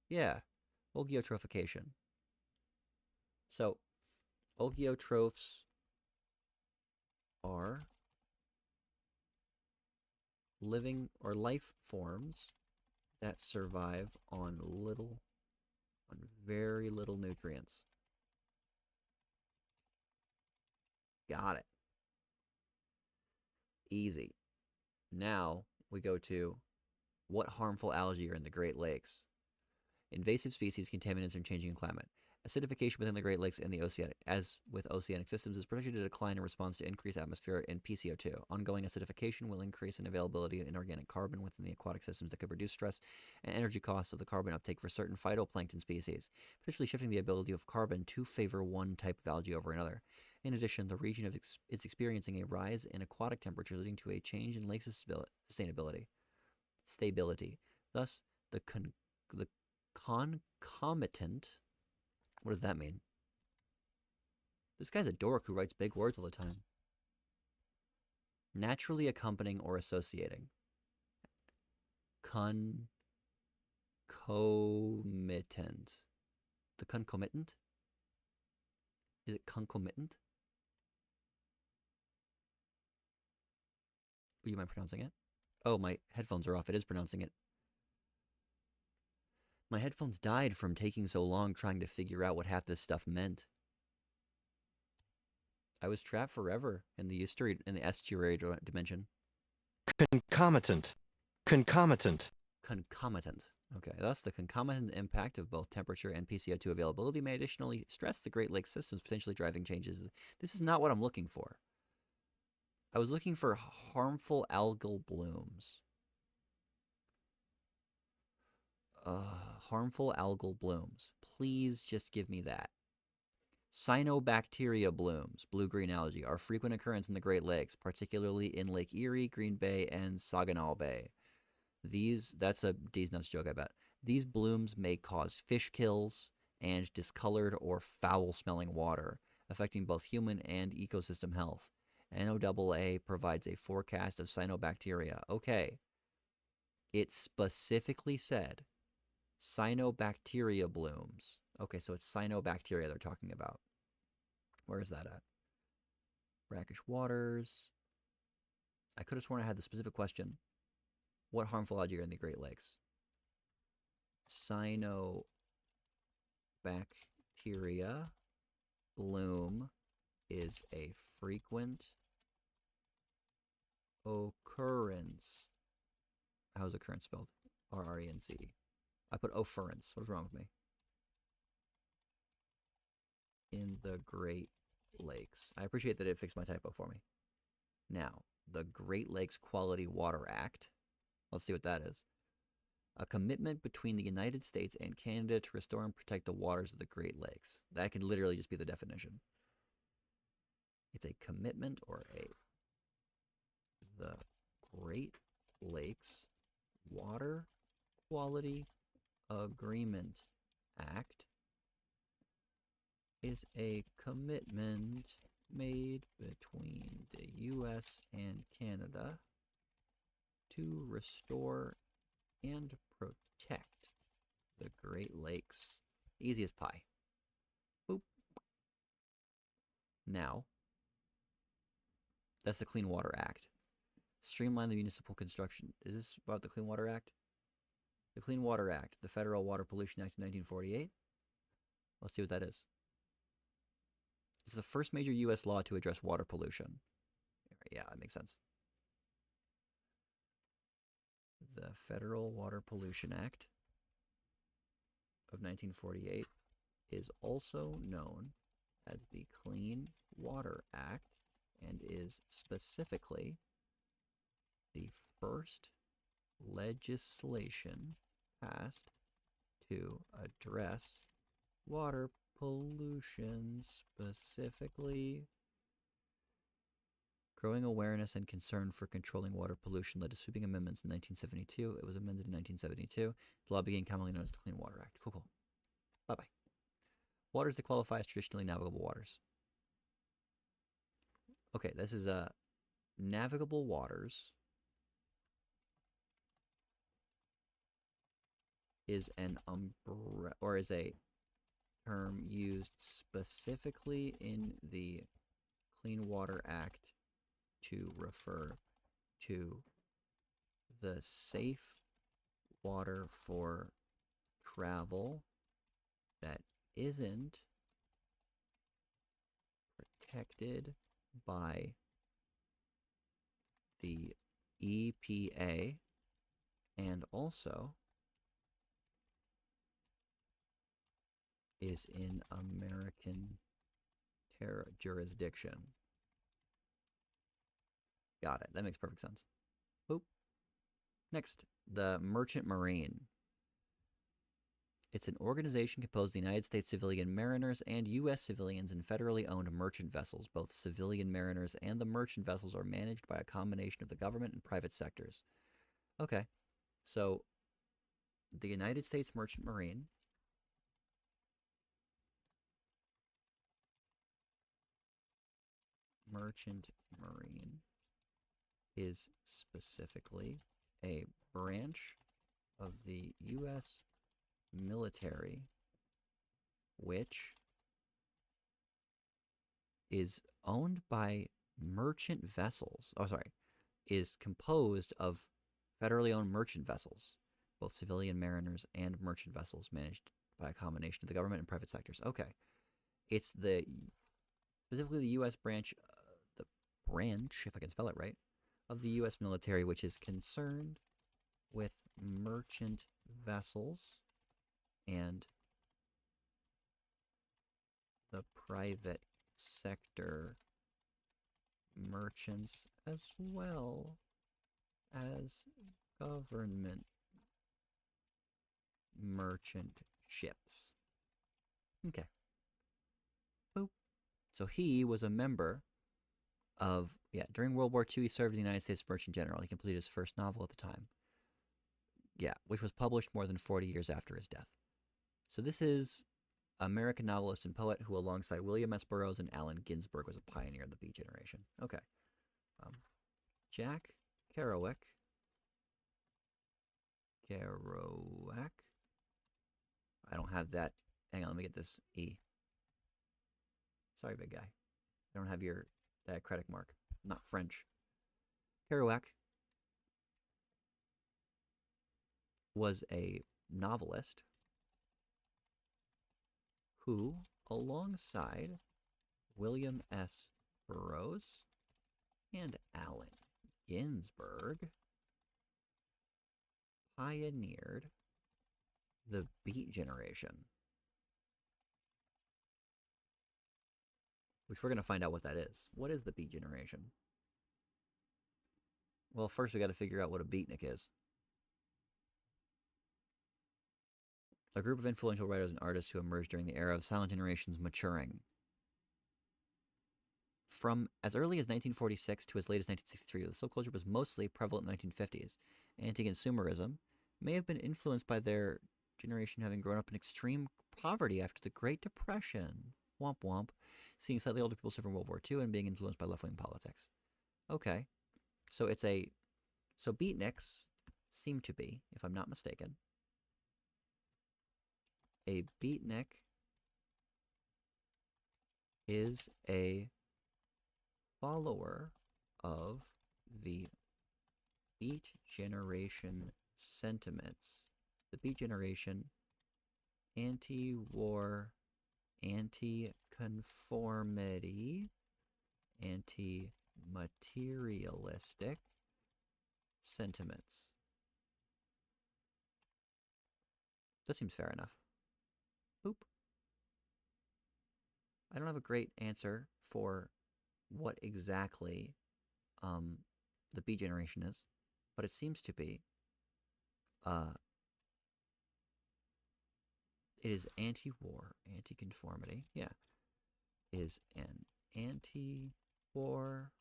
Yeah. Olgeotrophication. So, olgeotrophs are living or life forms that survive on very little nutrients. Got it. Easy. Now we go to what harmful algae are in the Great Lakes. Invasive species, contaminants, and changing climate. Acidification within the Great Lakes and the oceanic, as with oceanic systems, is projected to decline in response to increased atmosphere and PCO2. Ongoing acidification will increase in availability of inorganic carbon within the aquatic systems that could reduce stress and energy costs of the carbon uptake for certain phytoplankton species, potentially shifting the ability of carbon to favor one type of algae over another. In addition, the region is experiencing a rise in aquatic temperatures, leading to a change in lake stability. Thus, the concomitant... What does that mean? This guy's a dork who writes big words all the time. Naturally accompanying or associating. Concomitant. The concomitant? Is it concomitant? Would you mind pronouncing it? Oh, my headphones are off. It is pronouncing it. My headphones died from taking so long trying to figure out what half this stuff meant. I was trapped forever in the estuary dimension. Concomitant. Concomitant. Concomitant. Okay, thus the concomitant impact of both temperature and PCO2 availability may additionally stress the Great Lakes systems, potentially driving changes. This is not what I'm looking for. I was looking for harmful algal blooms. Harmful algal blooms. Please just give me that. Cyanobacteria blooms, blue-green algae, are frequent occurrence in the Great Lakes, particularly in Lake Erie, Green Bay, and Saginaw Bay. That's a D's Nuts joke, I bet. These blooms may cause fish kills and discolored or foul-smelling water, affecting both human and ecosystem health. NOAA provides a forecast of cyanobacteria. Okay. It specifically said cyanobacteria blooms. Okay, so it's cyanobacteria they're talking about. Where is that at? Brackish waters. I could have sworn I had the specific question. What harmful algae are in the Great Lakes? Cyanobacteria bloom is a frequent occurrence. How's occurrence spelled? R-R-E-N-C. I put occurrence. What's wrong with me? In the Great Lakes. I appreciate that it fixed my typo for me. Now, the Great Lakes Quality Water Act. Let's see what that is. A commitment between the United States and Canada to restore and protect the waters of the Great Lakes. That could literally just be the definition. It's a commitment the Great Lakes Water Quality Agreement Act is a commitment made between the U.S. and Canada to restore and protect the Great Lakes. Easy as pie. Boop. Now, that's the Clean Water Act. Streamline the municipal construction. Is this about the Clean Water Act? The Clean Water Act, the Federal Water Pollution Act of 1948. Let's see what that is. It's the first major U.S. law to address water pollution. Yeah, that makes sense. The Federal Water Pollution Act of 1948 is also known as the Clean Water Act and is specifically the first legislation passed to address water pollution, specifically growing awareness and concern for controlling water pollution led to sweeping amendments in 1972. It was amended in 1972. The law became commonly known as the Clean Water Act. Cool, cool. Bye-bye. Waters that qualify as traditionally navigable waters. Okay, this is navigable waters is an umbrella, or is a term used specifically in the Clean Water Act to refer to the safe water for travel that isn't protected by the EPA and also is in American jurisdiction. Got it. That makes perfect sense. Oop. Next, the Merchant Marine. It's an organization composed of the United States civilian mariners and U.S. civilians in federally owned merchant vessels. Both civilian mariners and the merchant vessels are managed by a combination of the government and private sectors. Okay, so the United States Merchant Marine is specifically a branch of the U.S. military which is owned by merchant vessels. Oh, sorry. Is composed of federally owned merchant vessels, both civilian mariners and merchant vessels managed by a combination of the government and private sectors. Okay. It's specifically the U.S. branch, if I can spell it right, of the U.S. military, which is concerned with merchant vessels and the private sector merchants as well as government merchant ships. Okay. Boop. So he was a member of, during World War II, he served in the United States Merchant General. He completed his first novel at the time. Yeah, which was published more than 40 years after his death. So this is American novelist and poet who, alongside William S. Burroughs and Allen Ginsberg, was a pioneer of the Beat generation. Okay. Jack Kerouac. I don't have that. Hang on, let me get this E. Sorry, big guy. I don't have your diacritic mark. I'm not French. Kerouac was a novelist who, alongside William S. Burroughs and Allen Ginsberg, pioneered the Beat generation, which we're going to find out what that is. What is the Beat generation? Well, first we got to figure out what a beatnik is. A group of influential writers and artists who emerged during the era of silent generation's maturing. From as early as 1946 to as late as 1963, the subculture was mostly prevalent in the 1950s. Anti-consumerism may have been influenced by their generation having grown up in extreme poverty after the Great Depression. Womp womp. Seeing slightly older people suffer in World War II and being influenced by left-wing politics. Okay. So so beatniks seem to be, if I'm not mistaken, a beatnik is a follower of the Beat generation sentiments. The Beat generation, anti-war, anti-consumer anti-conformity, anti-materialistic sentiments. That seems fair enough. Boop. I don't have a great answer for what exactly the B generation is, but it seems to be it is anti-war, anti-conformity. Yeah. Is an anti-war,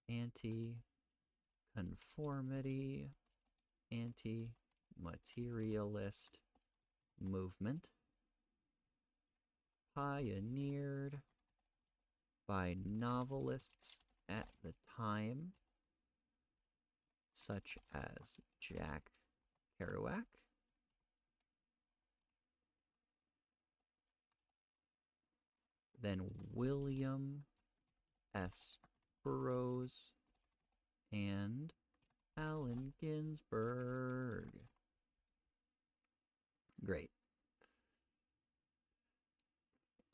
anti-conformity, anti-materialist movement pioneered by novelists at the time, such as Jack Kerouac, then William S. Burroughs, and Allen Ginsberg. Great.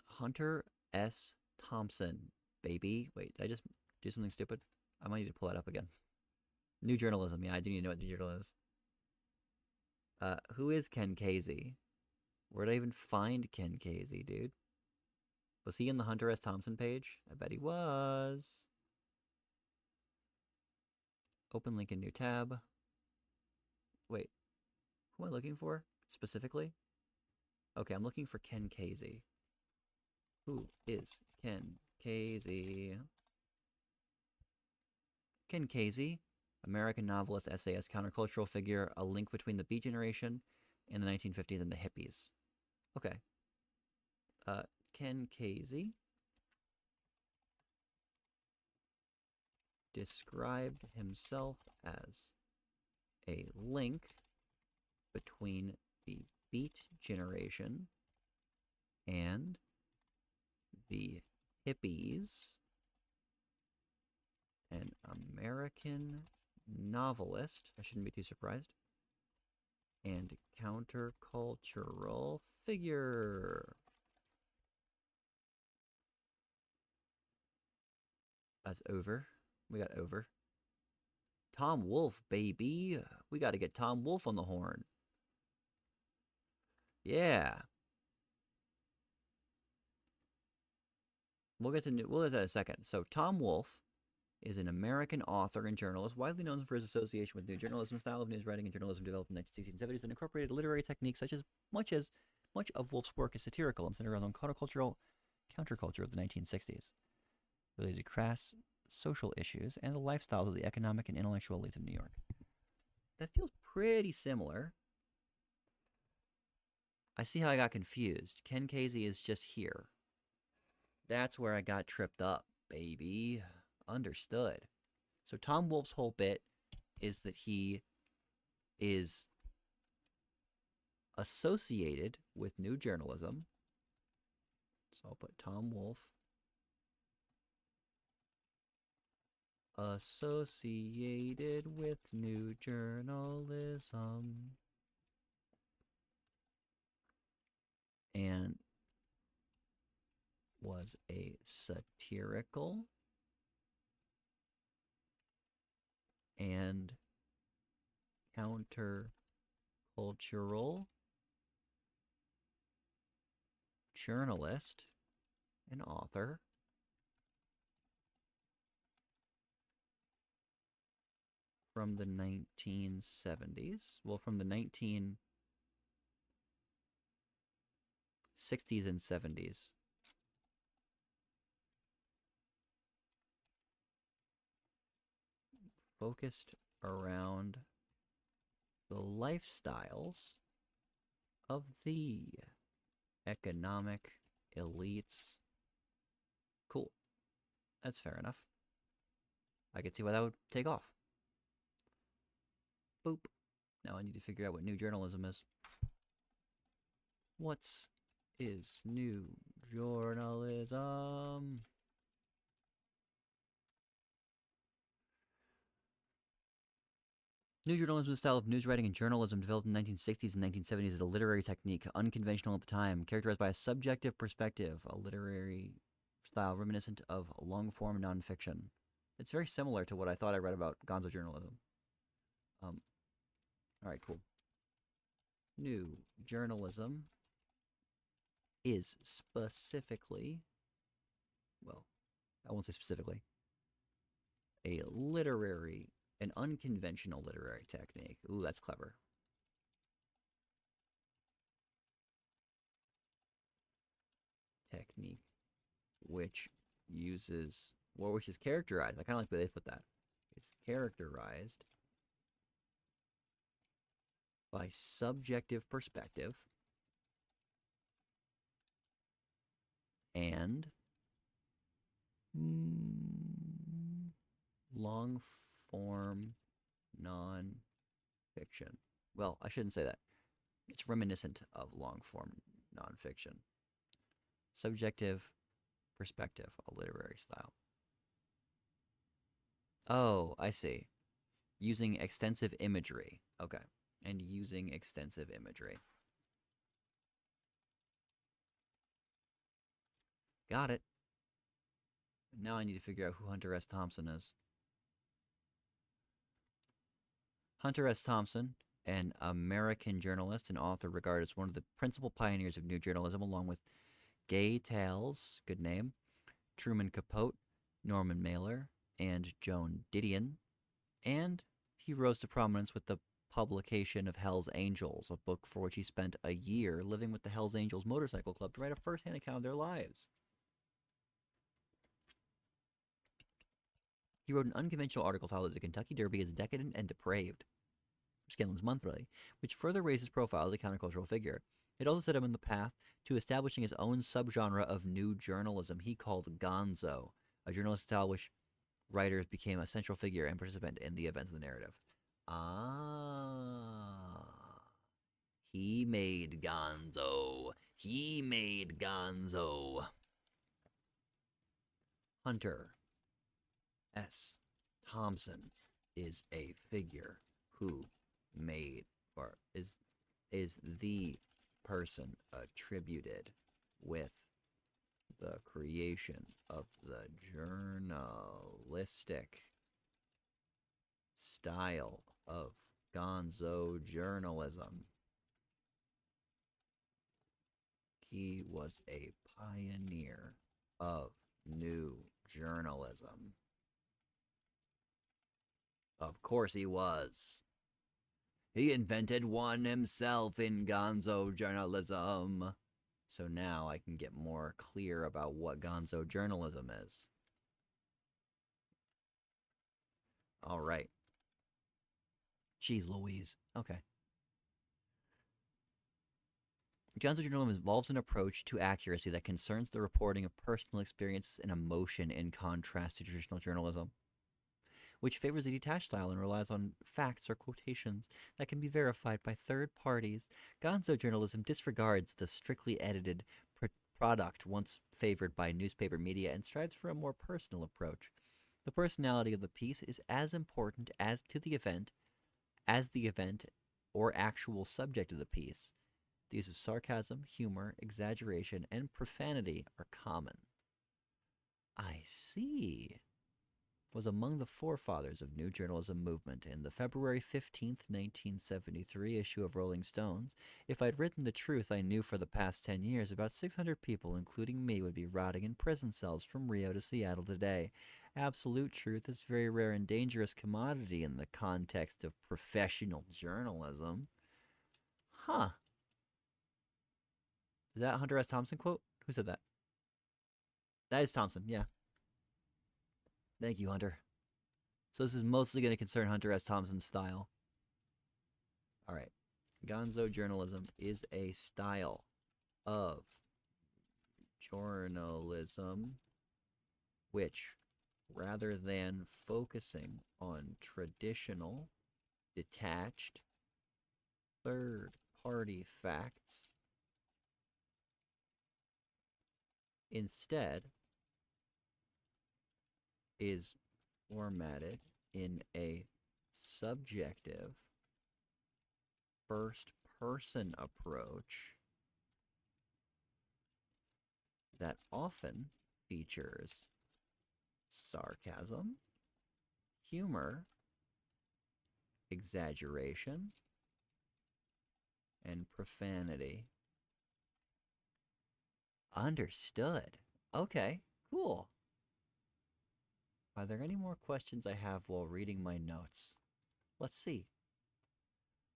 Hunter S. Thompson, baby. Wait, did I just do something stupid? I might need to pull that up again. New journalism. Yeah, I do need to know what new journalism is. Who is Ken Kesey? Where did I even find Ken Kesey, dude? Was he in the Hunter S. Thompson page? I bet he was. Open link in new tab. Wait, who am I looking for specifically? Okay, I'm looking for Ken Kesey. Who is Ken Kesey? Ken Kesey, American novelist, essayist, countercultural figure, a link between the Beat Generation in the 1950s and the hippies. Okay. Ken Kesey described himself as a link between the Beat Generation and the hippies, an American novelist, I shouldn't be too surprised, and countercultural figure. That's over. We got over. Tom Wolfe, baby. We got to get Tom Wolfe on the horn. Yeah. We'll get to that in a second. So Tom Wolfe is an American author and journalist, widely known for his association with new journalism, style of news writing and journalism developed in the 1960s and 70s, and incorporated literary techniques much of Wolfe's work is satirical and centered around counterculture of the 1960s, related to crass social issues and the lifestyles of the economic and intellectual elites of New York. That feels pretty similar. I see how I got confused. Ken Kesey is just here. That's where I got tripped up, baby. Understood. So Tom Wolfe's whole bit is that he is associated with new journalism. So I'll put Tom Wolfe associated with new journalism and was a satirical and countercultural journalist and author from the 1970s. Well, from the 1960s and 70s. Focused around the lifestyles of the economic elites. Cool. That's fair enough. I could see why that would take off. Boop. Now I need to figure out what new journalism is. What is new journalism? New journalism is a style of news writing and journalism developed in the 1960s and 1970s as a literary technique, unconventional at the time, characterized by a subjective perspective, a literary style reminiscent of long-form nonfiction. It's very similar to what I thought I read about Gonzo journalism. All right, cool. New journalism is specifically, well, I won't say specifically, an unconventional literary technique. Ooh, that's clever. Technique which uses, or which is characterized. I kind of like the way they put that. It's characterized by subjective perspective and long-form nonfiction. Well, I shouldn't say that. It's reminiscent of long-form nonfiction. Subjective perspective, a literary style. Oh, I see. Using extensive imagery. Okay. And using extensive imagery. Got it. Now I need to figure out who Hunter S. Thompson is. Hunter S. Thompson, an American journalist and author regarded as one of the principal pioneers of new journalism, along with Gay Tales, good name, Truman Capote, Norman Mailer, and Joan Didion. And he rose to prominence with the publication of Hell's Angels, a book for which he spent a year living with the Hell's Angels Motorcycle Club to write a first-hand account of their lives. He wrote an unconventional article titled "The Kentucky Derby is Decadent and Depraved," for Scanlan's Monthly, which further raised his profile as a countercultural figure. It also set him on the path to establishing his own subgenre of new journalism he called Gonzo, a journalistic style which writers became a central figure and participant in the events of the narrative. He made Gonzo. He made Gonzo. Hunter S. Thompson is a figure who made, or is the person attributed with the creation of the journalistic style of Gonzo journalism. He was a pioneer of new journalism. Of course he was. He invented one himself in Gonzo journalism. So now I can get more clear about what Gonzo journalism is. All right. Jeez Louise. Okay. Gonzo journalism involves an approach to accuracy that concerns the reporting of personal experiences and emotion in contrast to traditional journalism, which favors a detached style and relies on facts or quotations that can be verified by third parties. Gonzo journalism disregards the strictly edited product once favored by newspaper media and strives for a more personal approach. The personality of the piece is as important as the event or actual subject of the piece. The use of sarcasm, humor, exaggeration, and profanity are common. I see. Was among the forefathers of new journalism movement. In the February 15th, 1973 issue of Rolling Stones, if I'd written the truth I knew for the past 10 years, about 600 people, including me, would be rotting in prison cells from Rio to Seattle today. Absolute truth is a very rare and dangerous commodity in the context of professional journalism. Huh. Is that a Hunter S. Thompson quote? Who said that? That is Thompson, yeah. Thank you, Hunter. So this is mostly going to concern Hunter S. Thompson's style. All right. Gonzo journalism is a style of journalism which, rather than focusing on traditional, detached, third-party facts, instead is formatted in a subjective first-person approach that often features sarcasm, humor, exaggeration, and profanity. Understood. Okay, cool. Are there any more questions I have while reading my notes? Let's see.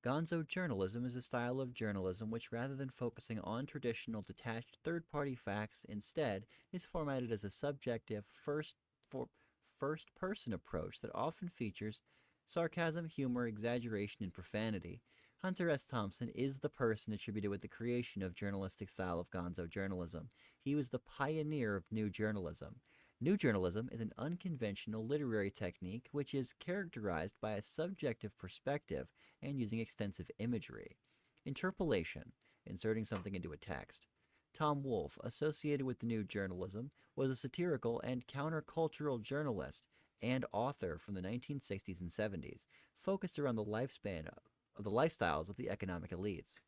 Gonzo journalism is a style of journalism which, rather than focusing on traditional detached third-party facts, instead is formatted as a subjective first-person approach that often features sarcasm, humor, exaggeration, and profanity. Hunter S. Thompson is the person attributed with the creation of journalistic style of Gonzo journalism. He was the pioneer of new journalism. New journalism is an unconventional literary technique which is characterized by a subjective perspective and using extensive imagery. Interpolation, inserting something into a text. Tom Wolfe, associated with the new journalism, was a satirical and countercultural journalist and author from the 1960s and 70s, focused around the lifespan of the lifestyles of the economic elites.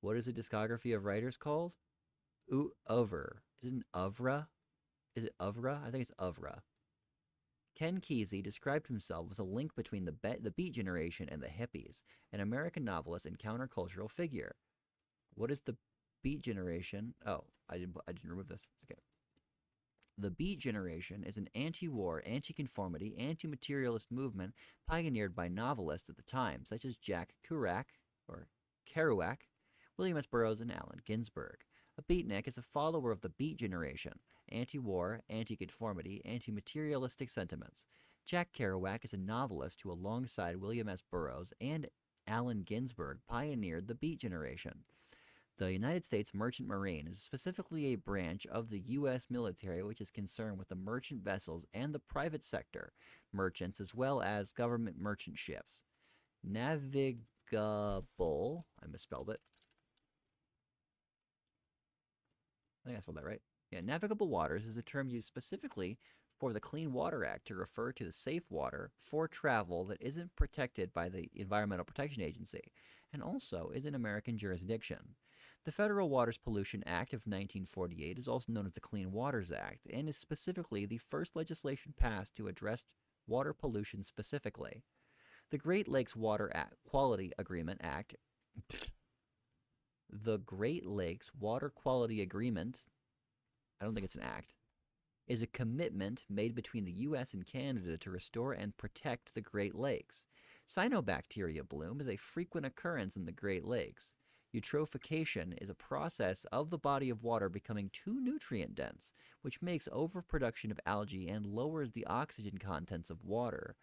What is a discography of writers called? Oeuvre. Is it an oeuvre? Is it oeuvre? I think it's oeuvre. Ken Kesey described himself as a link between the Beat Generation and the hippies, an American novelist and countercultural figure. What is the Beat Generation? Oh, I didn't remove this. Okay. The Beat Generation is an anti-war, anti-conformity, anti-materialist movement pioneered by novelists at the time, such as Jack Kerouac, William S. Burroughs, and Allen Ginsberg. A beatnik is a follower of the Beat Generation, anti-war, anti-conformity, anti-materialistic sentiments. Jack Kerouac is a novelist who, alongside William S. Burroughs and Allen Ginsberg, pioneered the Beat Generation. The United States Merchant Marine is specifically a branch of the U.S. military which is concerned with the merchant vessels and the private sector merchants as well as government merchant ships. Navigable, I misspelled it. I think I spelled that right. Yeah, navigable waters is a term used specifically for the Clean Water Act to refer to the safe water for travel that isn't protected by the Environmental Protection Agency and also is in American jurisdiction. The Federal Waters Pollution Act of 1948 is also known as the Clean Waters Act and is specifically the first legislation passed to address water pollution specifically. The Great Lakes Water Quality Agreement Act The Great Lakes Water Quality Agreement, I don't think it's an act, is a commitment made between the U.S. and Canada to restore and protect the Great Lakes. Cyanobacteria bloom is a frequent occurrence in the Great Lakes. Eutrophication is a process of the body of water becoming too nutrient dense, which makes overproduction of algae and lowers the oxygen contents of water.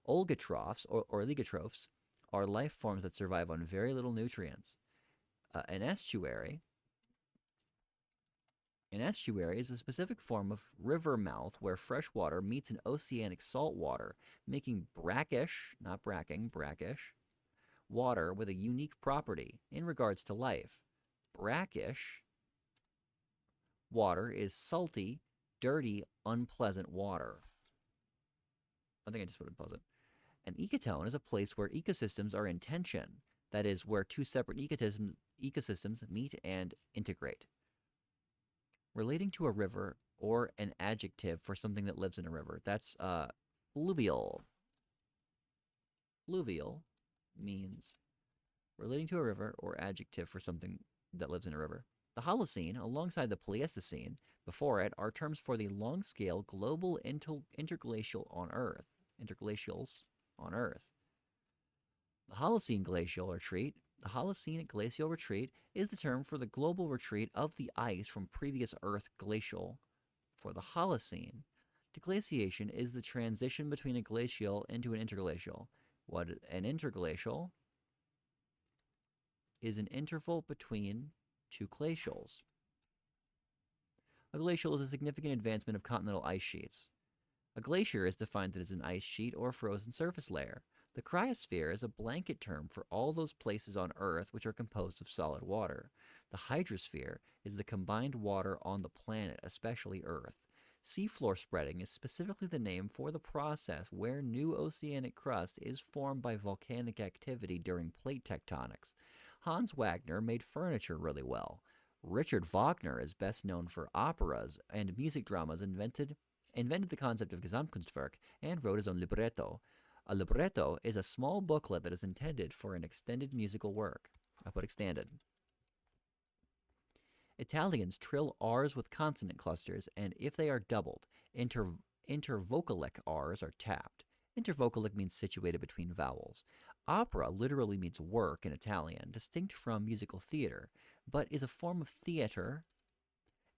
Oligotrophs, or oligotrophs, are life forms that survive on very little nutrients. An estuary is a specific form of river mouth where fresh water meets an oceanic salt water, making brackish, not bracking, brackish, water with a unique property in regards to life. Brackish water is salty, dirty, unpleasant water. I think I just put unpleasant. An ecotone is a place where ecosystems are in tension, that is, where two separate ecosystems meet and integrate. Relating to a river or an adjective for something that lives in a river, that's fluvial. Fluvial means relating to a river or adjective for something that lives in a river. The Holocene, alongside the Pleistocene before it, are terms for the long-scale global interglacials on Earth. The Holocene glacial retreat is the term for the global retreat of the ice from previous Earth glacial. For the Holocene, deglaciation is the transition between a glacial into an interglacial. What an interglacial is an interval between two glacials. A glacial is a significant advancement of continental ice sheets. A glacier is defined as an ice sheet or frozen surface layer. The cryosphere is a blanket term for all those places on Earth which are composed of solid water. The hydrosphere is the combined water on the planet, especially Earth. Seafloor spreading is specifically the name for the process where new oceanic crust is formed by volcanic activity during plate tectonics. Hans Wagner made furniture really well. Richard Wagner is best known for operas and music dramas, invented the concept of Gesamtkunstwerk, and wrote his own libretto. A libretto is a small booklet that is intended for an extended musical work. I put extended. Italians trill R's with consonant clusters, and if they are doubled, intervocalic R's are tapped. Intervocalic means situated between vowels. Opera literally means work in Italian, distinct from musical theater, but is a form of theater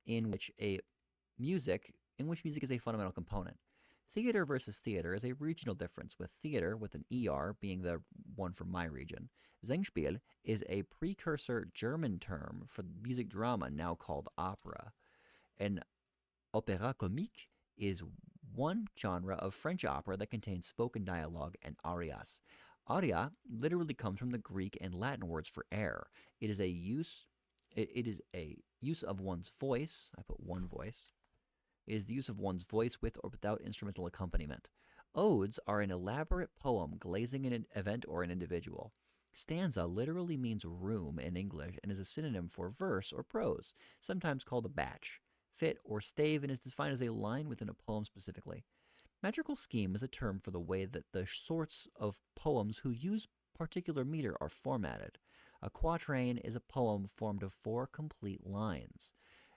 in which music is a fundamental component. Theater versus theater is a regional difference, with theater with an ER being the one from my region. Singspiel is a precursor German term for music drama now called opera. An opéra comique is one genre of French opera that contains spoken dialogue and arias. Aria literally comes from the Greek and Latin words for air. It is a use of one's voice. I put one voice. It is the use of one's voice with or without instrumental accompaniment. Odes are an elaborate poem glazing an event or an individual. Stanza literally means room in English and is a synonym for verse or prose, sometimes called a batch. Fit or stave and is defined as a line within a poem specifically. Metrical scheme is a term for the way that the sorts of poems who use particular meter are formatted. A quatrain is a poem formed of 4 complete lines.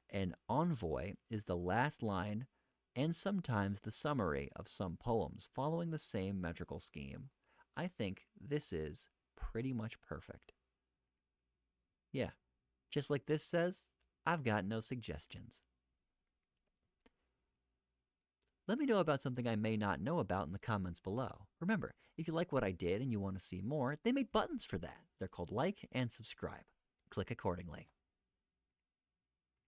An envoi is the last line and sometimes the summary of some poems following the same metrical scheme. I think this is pretty much perfect. Yeah, just like this says, I've got no suggestions. Let me know about something I may not know about in the comments below. Remember, if you like what I did and you want to see more, they made buttons for that. They're called like and subscribe. Click accordingly.